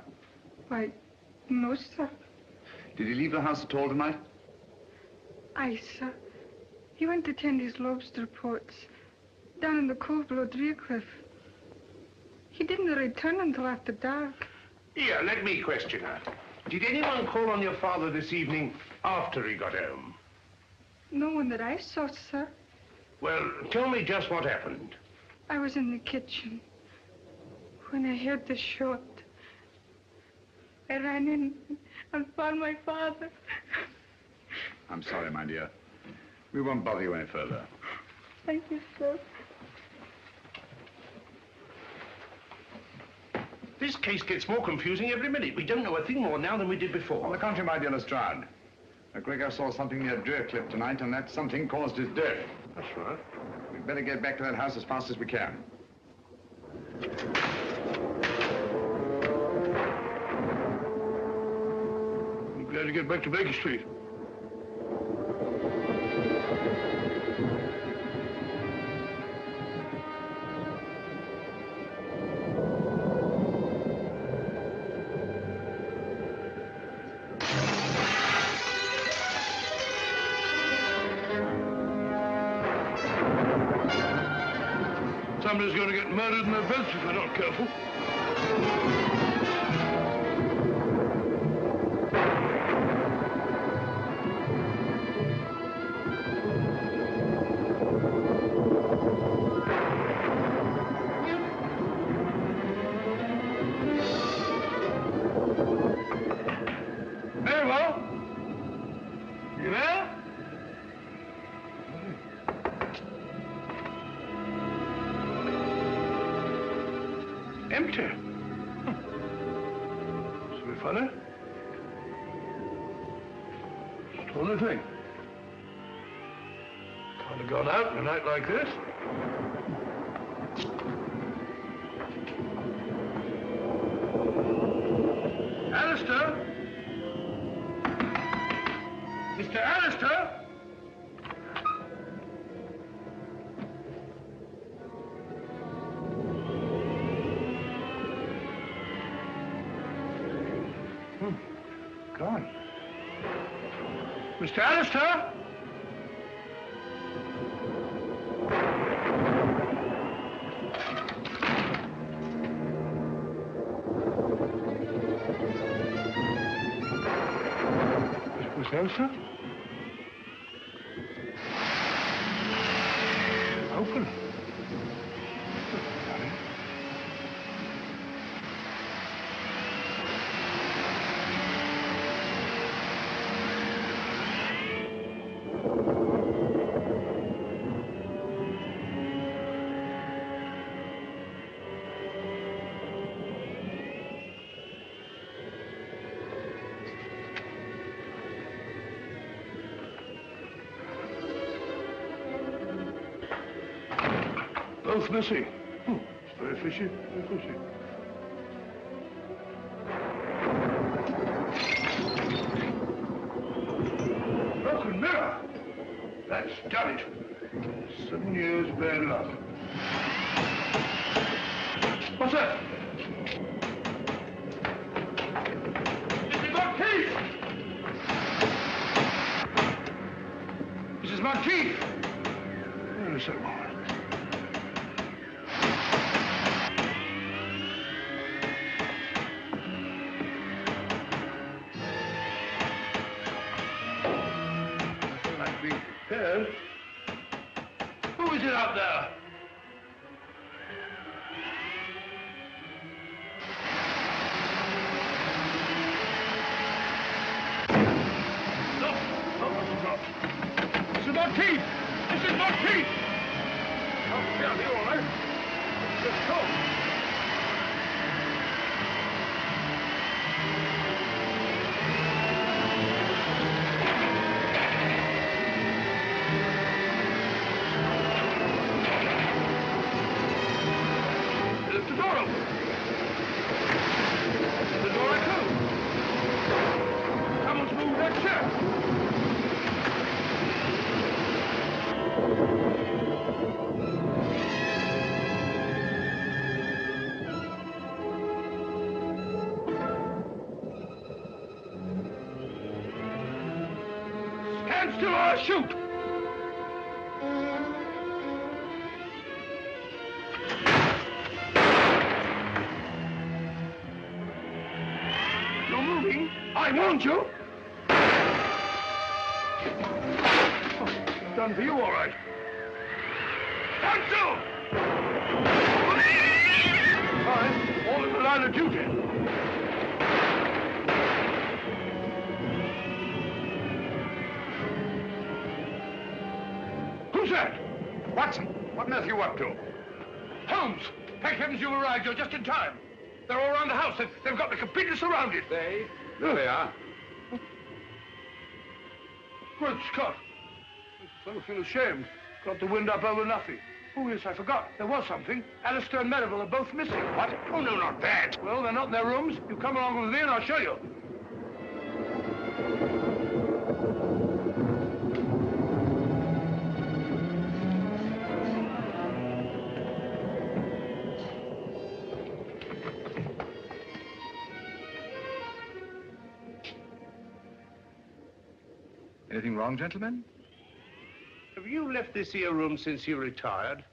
Why, no, sir. Did he leave the house at all tonight? Aye, sir. He went to tend his lobster pots down in the cove below Drearcliff. He didn't return until after dark. Here, let me question her. Did anyone call on your father this evening after he got home? No one that I saw, sir. Well, tell me just what happened. I was in the kitchen when I heard the shot. I ran in and found my father. I'm sorry, my dear. We won't bother you any further. Thank you, sir. This case gets more confusing every minute. We don't know a thing more now than we did before. On the contrary, my dear Lestrade. McGregor saw something near Drearcliff tonight, and that something caused his death. That's right. We'd better get back to that house as fast as we can. I'm glad to get back to Baker Street. Somebody's going to get murdered in their beds if they're not careful. Very well. You there? Empty. It's very funny. It's the only thing. Can't have gone out in a night like this. Alistair? Mr. Alistair? Gone. Mr. Alistair? Mr. Alistair? Open. Both missing. It's very fishy, very fishy. Broken mirror. That's done it. 7 years bad luck. What's that? Mrs. Marquis! Mrs. Marquis! Wait a second. Yes? Who is it out there? No, Mrs. Ross. Mrs. Marquis! Mrs. Marquis! Oh, yeah, you're all right. Let's go. Stand still or I'll shoot! I warned you. Oh, done for you, all right. 1, 2. Fine. All in the line of duty. Who's that? Watson, what on earth are you up to? Holmes! Thank heavens you've arrived. You're just in time. They're all around the house. They've got me completely surrounded. There they are. Great Scott. I feel ashamed. Got the wind up over nothing. Oh, yes, I forgot. There was something. Alistair and Merivale are both missing. What? Oh, no, not that. Well, they're not in their rooms. You come along with me and I'll show you. Anything wrong, gentlemen? Have you left this here room since you retired?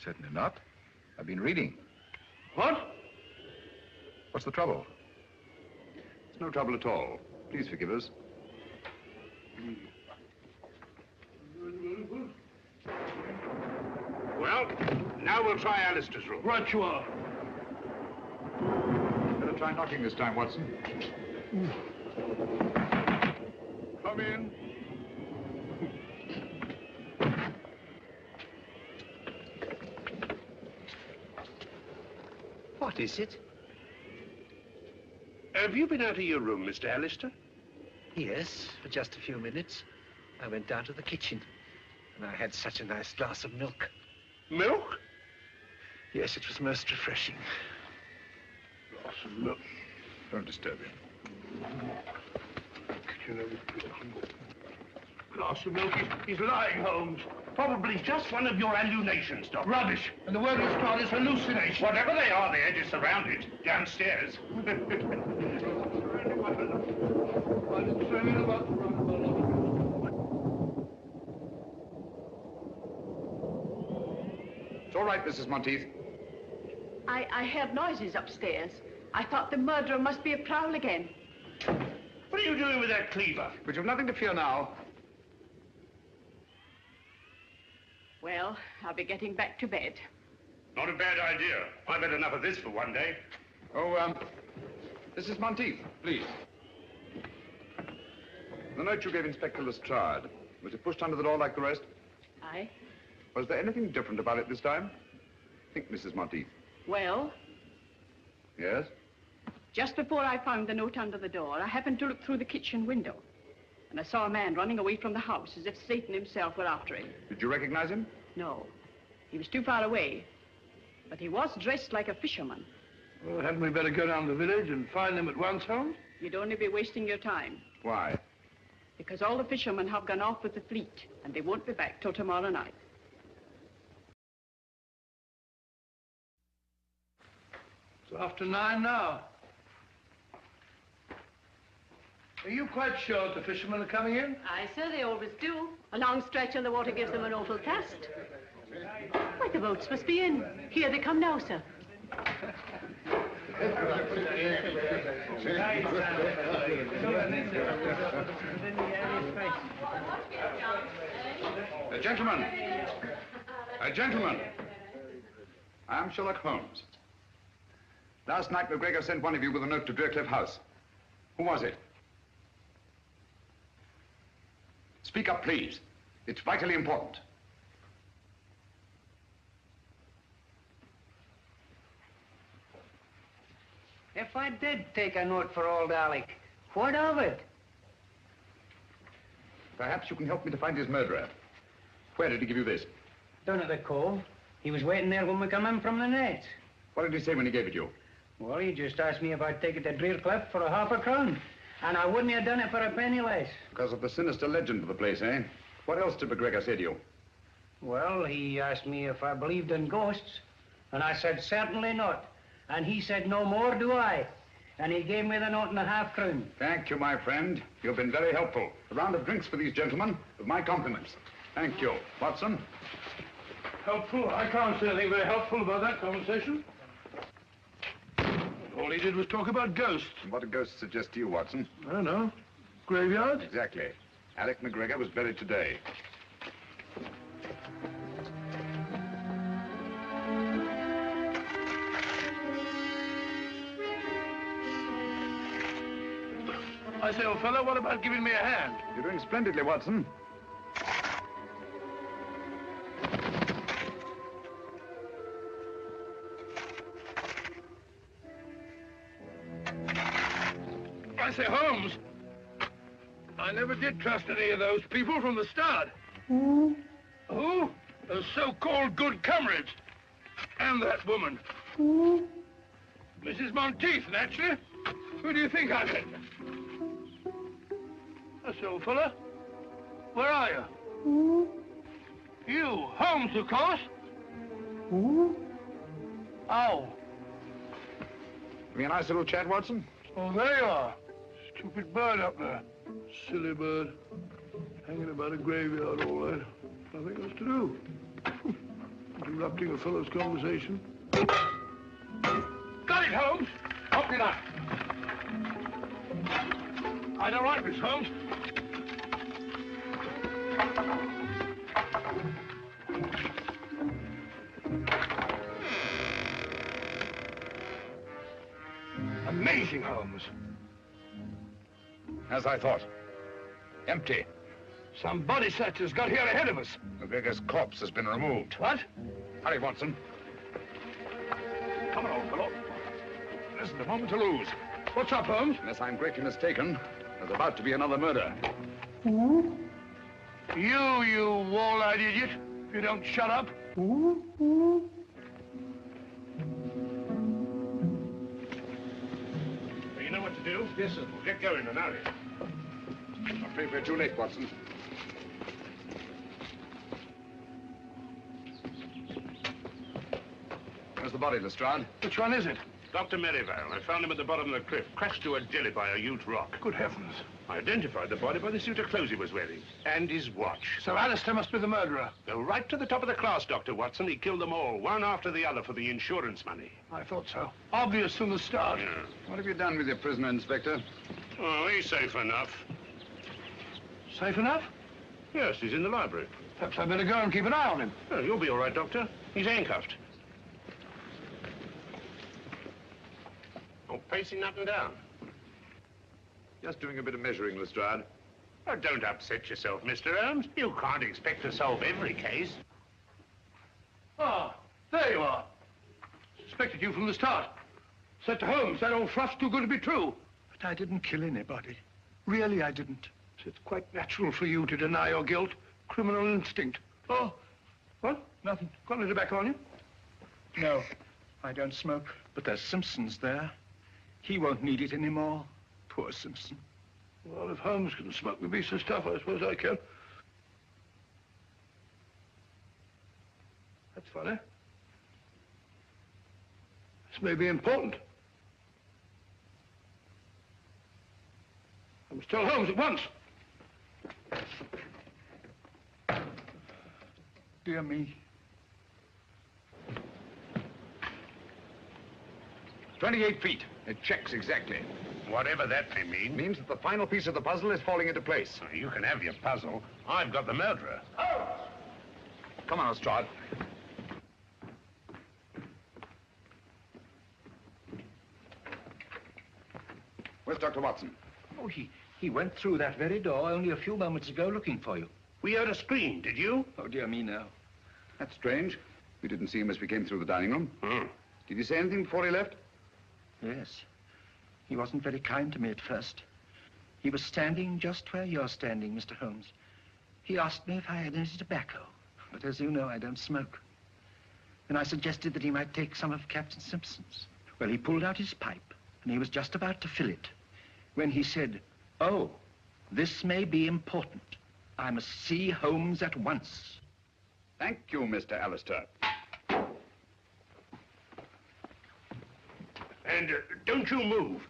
Certainly not. I've been reading. What? What's the trouble? It's no trouble at all. Please forgive us. Well, now we'll try Alistair's room. Right you are. Better try knocking this time, Watson. Come in. What is it? Have you been out of your room, Mr. Alistair? Yes, for just a few minutes. I went down to the kitchen, and I had such a nice glass of milk. Milk? Yes, it was most refreshing. Glass of milk. Don't disturb him. Glass of milk. He's lying, Holmes. Probably just one of your hallucinations, Doctor. Rubbish. And the word he's got is hallucination. Whatever they are, they're just surrounded downstairs. It's all right, Mrs. Monteith. I heard noises upstairs. I thought the murderer must be a prowl again. What are you doing with that cleaver? But you've nothing to fear now. Well, I'll be getting back to bed. Not a bad idea. I've had enough of this for one day. Oh, Mrs. Monteith, please. The note you gave Inspector Lestrade, was it pushed under the door like the rest? Aye. Was there anything different about it this time? Think, Mrs. Monteith. Well, Yes? just before I found the note under the door, I happened to look through the kitchen window. And I saw a man running away from the house as if Satan himself were after him. Did you recognize him? No, he was too far away. But he was dressed like a fisherman. Well, hadn't we better go down to the village and find them at once, Holmes? You'd only be wasting your time. Why? Because all the fishermen have gone off with the fleet, and they won't be back till tomorrow night. It's after 9 now. Are you quite sure that the fishermen are coming in? Aye, sir, they always do. A long stretch on the water gives them an awful cast. Why, the boats must be in. Here they come now, sir. Gentlemen. Gentlemen. I am Sherlock Holmes. Last night, McGregor sent one of you with a note to Drearcliff House. Who was it? Speak up, please. It's vitally important. If I did take a note for old Alec, what of it? Perhaps you can help me to find his murderer. Where did he give you this? Down at the cove. He was waiting there when we come in from the net. What did he say when he gave it you? Well, he just asked me if I'd take it to Drearcliff for £0.50. And I wouldn't have done it for a penny less. Because of the sinister legend of the place, eh? What else did McGregor say to you? Well, he asked me if I believed in ghosts. And I said, certainly not. And he said, no more do I. And he gave me the note and £0.50. Thank you, my friend. You've been very helpful. A round of drinks for these gentlemen, with my compliments. Thank you. Watson? Helpful? I can't say anything very helpful about that conversation. All he did was talk about ghosts. And what did ghosts suggest to you, Watson? I don't know. Graveyard? Exactly. Alec McGregor was buried today. I say, old fellow, what about giving me a hand? You're doing splendidly, Watson. I say, Holmes, I never did trust any of those people from the start. Who? Who? Those so-called good comrades. And that woman. Who? Mrs. Monteith, naturally. Who do you think I met? That's old fella. Where are you? Who? You, Holmes, of course. Who? Oh. Be a nice little chat, Watson? Oh, there you are. Stupid bird up there. Silly bird. Hanging about a graveyard all night. Nothing else to do. Interrupting a fellow's conversation. Got it, Holmes. Open it up. I don't like this, Holmes. Amazing, Holmes. As I thought. Empty. Some body snatchers got here ahead of us. McGregor's corpse has been removed. What? Hurry, Watson. Come on, old fellow. There isn't a moment to lose. What's up, Holmes? Unless I'm greatly mistaken, there's about to be another murder. Who? You wall-eyed idiot. If you don't shut up. Who? You know what to do? Yes, sir. Well, get going and hurry. I'm afraid we're too late, Watson. Where's the body, Lestrade? Which one is it? Dr. Merivale. I found him at the bottom of the cliff, crashed to a jelly by a huge rock. Good heavens. I identified the body by the suit of clothes he was wearing. And his watch. So Alistair must be the murderer. Go right to the top of the class, Dr. Watson. He killed them all, one after the other, for the insurance money. I thought so. Obvious from the start. Yeah. What have you done with your prisoner, Inspector? Oh, he's safe enough. Safe enough? Yes, he's in the library. Perhaps I'd better go and keep an eye on him. Oh, you'll be all right, Doctor. He's handcuffed. Oh, pacing up and down. Just doing a bit of measuring, Lestrade. Oh, don't upset yourself, Mr. Holmes. You can't expect to solve every case. Ah, there you are. Suspected you from the start. Said to Holmes, that old fluff's too good to be true. But I didn't kill anybody. Really, I didn't. It's quite natural for you to deny your guilt. Criminal instinct. Oh, what? Nothing. Got any tobacco on you? No, I don't smoke. But there's Simpson's there. He won't need it anymore. Poor Simpson. Well, if Holmes can smoke the beast of stuff, I suppose I can. That's funny. This may be important. I must tell Holmes at once. Dear me. 28 feet. It checks exactly. Whatever that may mean. Means that the final piece of the puzzle is falling into place. You can have your puzzle. I've got the murderer. Come on, Lestrade. Where's Dr. Watson? Oh, he went through that very door only a few moments ago looking for you. We heard a scream, did you? Oh, dear me, no. That's strange. We didn't see him as we came through the dining room. Did he say anything before he left? Yes. He wasn't very kind to me at first. He was standing just where you're standing, Mr. Holmes. He asked me if I had any tobacco, but as you know, I don't smoke. Then I suggested that he might take some of Captain Simpson's. Well, he pulled out his pipe, and he was just about to fill it, when he said, "Oh, this may be important. I must see Holmes at once." Thank you, Mr. Alistair. And don't you move.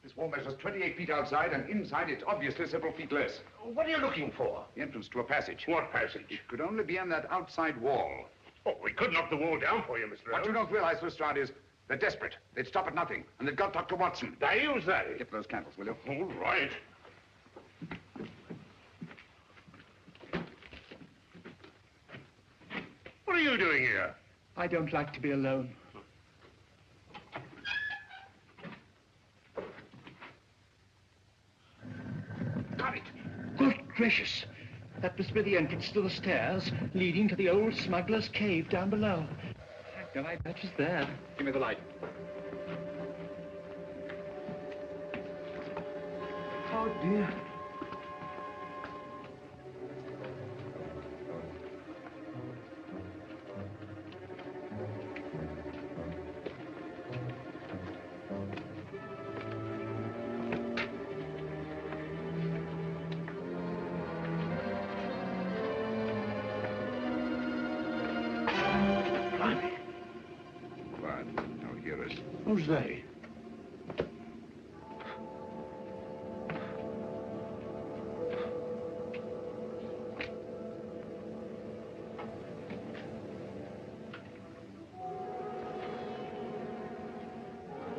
This wall measures 28 feet outside, and inside it's obviously several feet less. What are you looking for? The entrance to a passage. What passage? It could only be on that outside wall. Oh, we could knock the wall down for you, Mr. What you don't realize, Lestrade, is they're desperate. They'd stop at nothing, and they've got Dr. Watson. Who's that? Get those candles, will you? All right. What are you doing here? I don't like to be alone. Got it. Good gracious. That must be the entrance to the stairs leading to the old smuggler's cave down below. No idea that was there. Give me the light. Oh, dear. Who's they?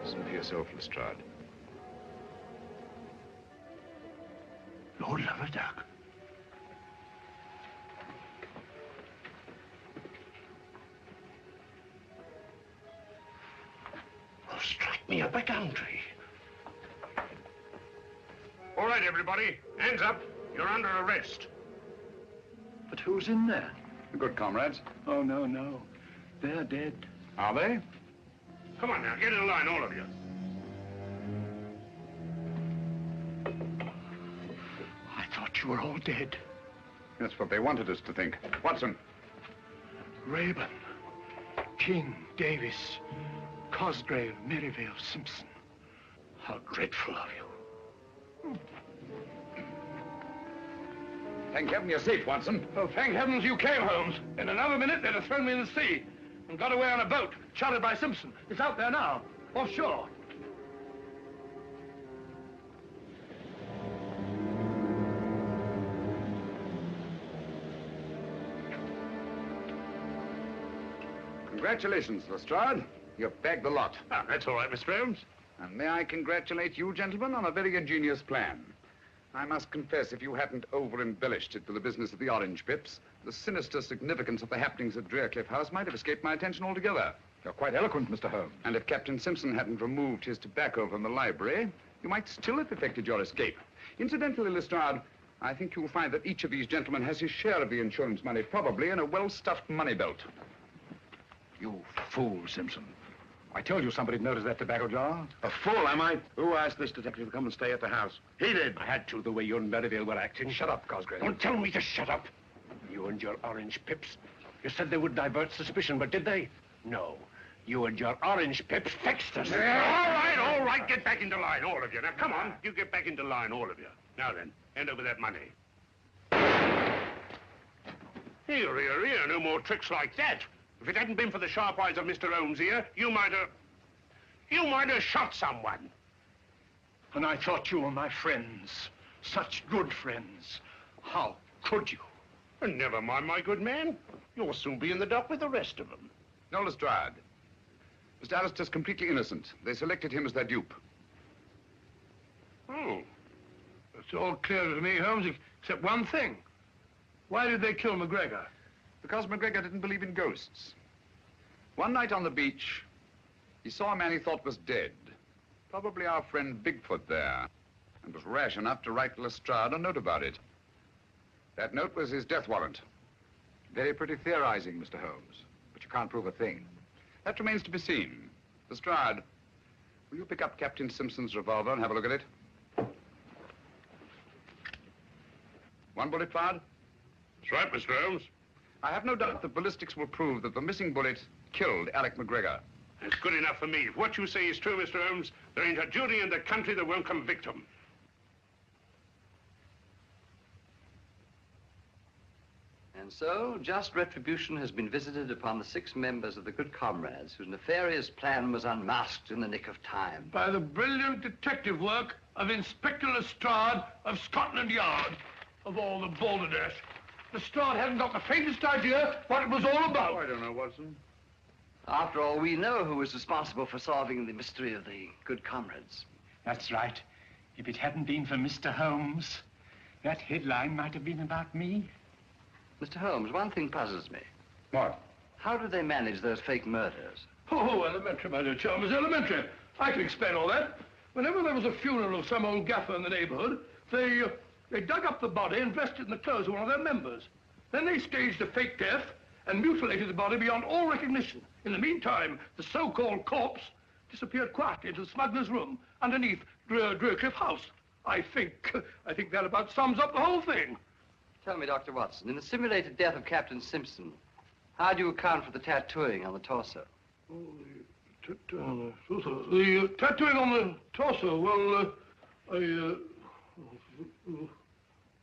Listen for yourself, Lestrade. Lord love a duck. Strike me up a country. All right, everybody. Hands up. You're under arrest. But who's in there? The good comrades. Oh, no, no. They're dead. Are they? Come on now, get in line, all of you. I thought you were all dead. That's what they wanted us to think. Watson. Rayburn, King, Davis, Cosgrave, Merivale, Simpson. How dreadful of you. Thank heaven you're safe, Watson. Oh, thank heavens you came, Holmes. In another minute, they'd have thrown me in the sea and got away on a boat, chartered by Simpson. It's out there now, offshore. Congratulations, Lestrade. You've bagged the lot. Ah, that's all right, Mr. Holmes. And may I congratulate you, gentlemen, on a very ingenious plan. I must confess, if you hadn't over-embellished it with the business of the orange pips, the sinister significance of the happenings at Drearcliff House might have escaped my attention altogether. You're quite eloquent, Mr. Holmes. And if Captain Simpson hadn't removed his tobacco from the library, you might still have effected your escape. Incidentally, Lestrade, I think you'll find that each of these gentlemen has his share of the insurance money, probably in a well-stuffed money belt. You fool, Simpson. I told you somebody'd noticed that tobacco jar. A fool, am I? Who asked this detective to come and stay at the house? He did. I had to, the way you and Merivale were acting. Shut up, Cosgrave. Don't tell me to shut up. You and your orange pips. You said they would divert suspicion, but did they? No. You and your orange pips fixed us. All right, get back into line, all of you. Now, come on, you get back into line, all of you. Now then, hand over that money. Here, no more tricks like that. If it hadn't been for the sharp eyes of Mr. Holmes here, you might have shot someone. And I thought you were my friends. Such good friends. How could you? And never mind, my good man. You'll soon be in the dock with the rest of them. No, Lestrade. Mr. Alistair's completely innocent. They selected him as their dupe. Oh. It's all clear to me, Holmes, except one thing. Why did they kill McGregor? Because McGregor didn't believe in ghosts. One night on the beach, he saw a man he thought was dead. Probably our friend Bigfoot there. And was rash enough to write Lestrade a note about it. That note was his death warrant. Very pretty theorizing, Mr. Holmes. But you can't prove a thing. That remains to be seen. Lestrade, will you pick up Captain Simpson's revolver and have a look at it? One bullet fired? That's right, Mr. Holmes. I have no doubt that ballistics will prove that the missing bullet killed Alec McGregor. That's good enough for me. If what you say is true, Mr. Holmes, there ain't a jury in the country that won't convict him. And so, just retribution has been visited upon the 6 members of the Good Comrades whose nefarious plan was unmasked in the nick of time. By the brilliant detective work of Inspector Lestrade of Scotland Yard, of all the balderdash. Lestrade hadn't got the faintest idea what it was all about. Oh, I don't know, Watson. After all, we know who was responsible for solving the mystery of the good comrades. That's right. If it hadn't been for Mr. Holmes, that headline might have been about me. Mr. Holmes, one thing puzzles me. What? How did they manage those fake murders? Oh, elementary, my dear Chalmers, elementary. I can explain all that. Whenever there was a funeral of some old gaffer in the neighborhood, they dug up the body and dressed it in the clothes of one of their members. Then they staged a fake death and mutilated the body beyond all recognition. In the meantime, the so-called corpse disappeared quietly into the smuggler's room underneath Drearcliff House. I think that about sums up the whole thing. Tell me, Dr. Watson, in the simulated death of Captain Simpson, how do you account for the tattooing on the torso? Oh, the tattooing on the torso, well,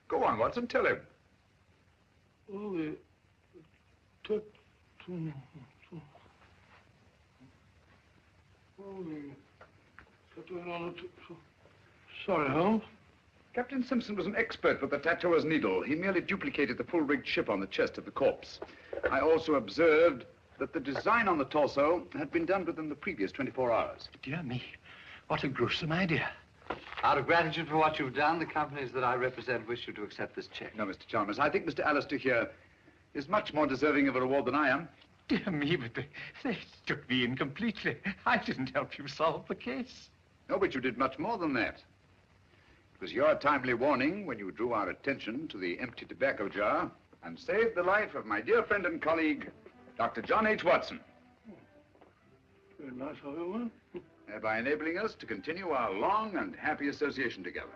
Go on, Watson, tell him. Well, the tattooing... Well, the tattooing on the... Sorry, Holmes. Captain Simpson was an expert with the tattooer's needle. He merely duplicated the full-rigged ship on the chest of the corpse. I also observed that the design on the torso had been done within the previous 24 hours. Dear me, what a gruesome idea. Out of gratitude for what you've done, the companies that I represent wish you to accept this check. No, Mr. Chalmers, I think Mr. Alistair here is much more deserving of a reward than I am. Dear me, but they took me in completely. I didn't help you solve the case. No, but you did much more than that. It was your timely warning when you drew our attention to the empty tobacco jar and saved the life of my dear friend and colleague, Dr. John H. Watson. Very nice of you, Thereby enabling us to continue our long and happy association together.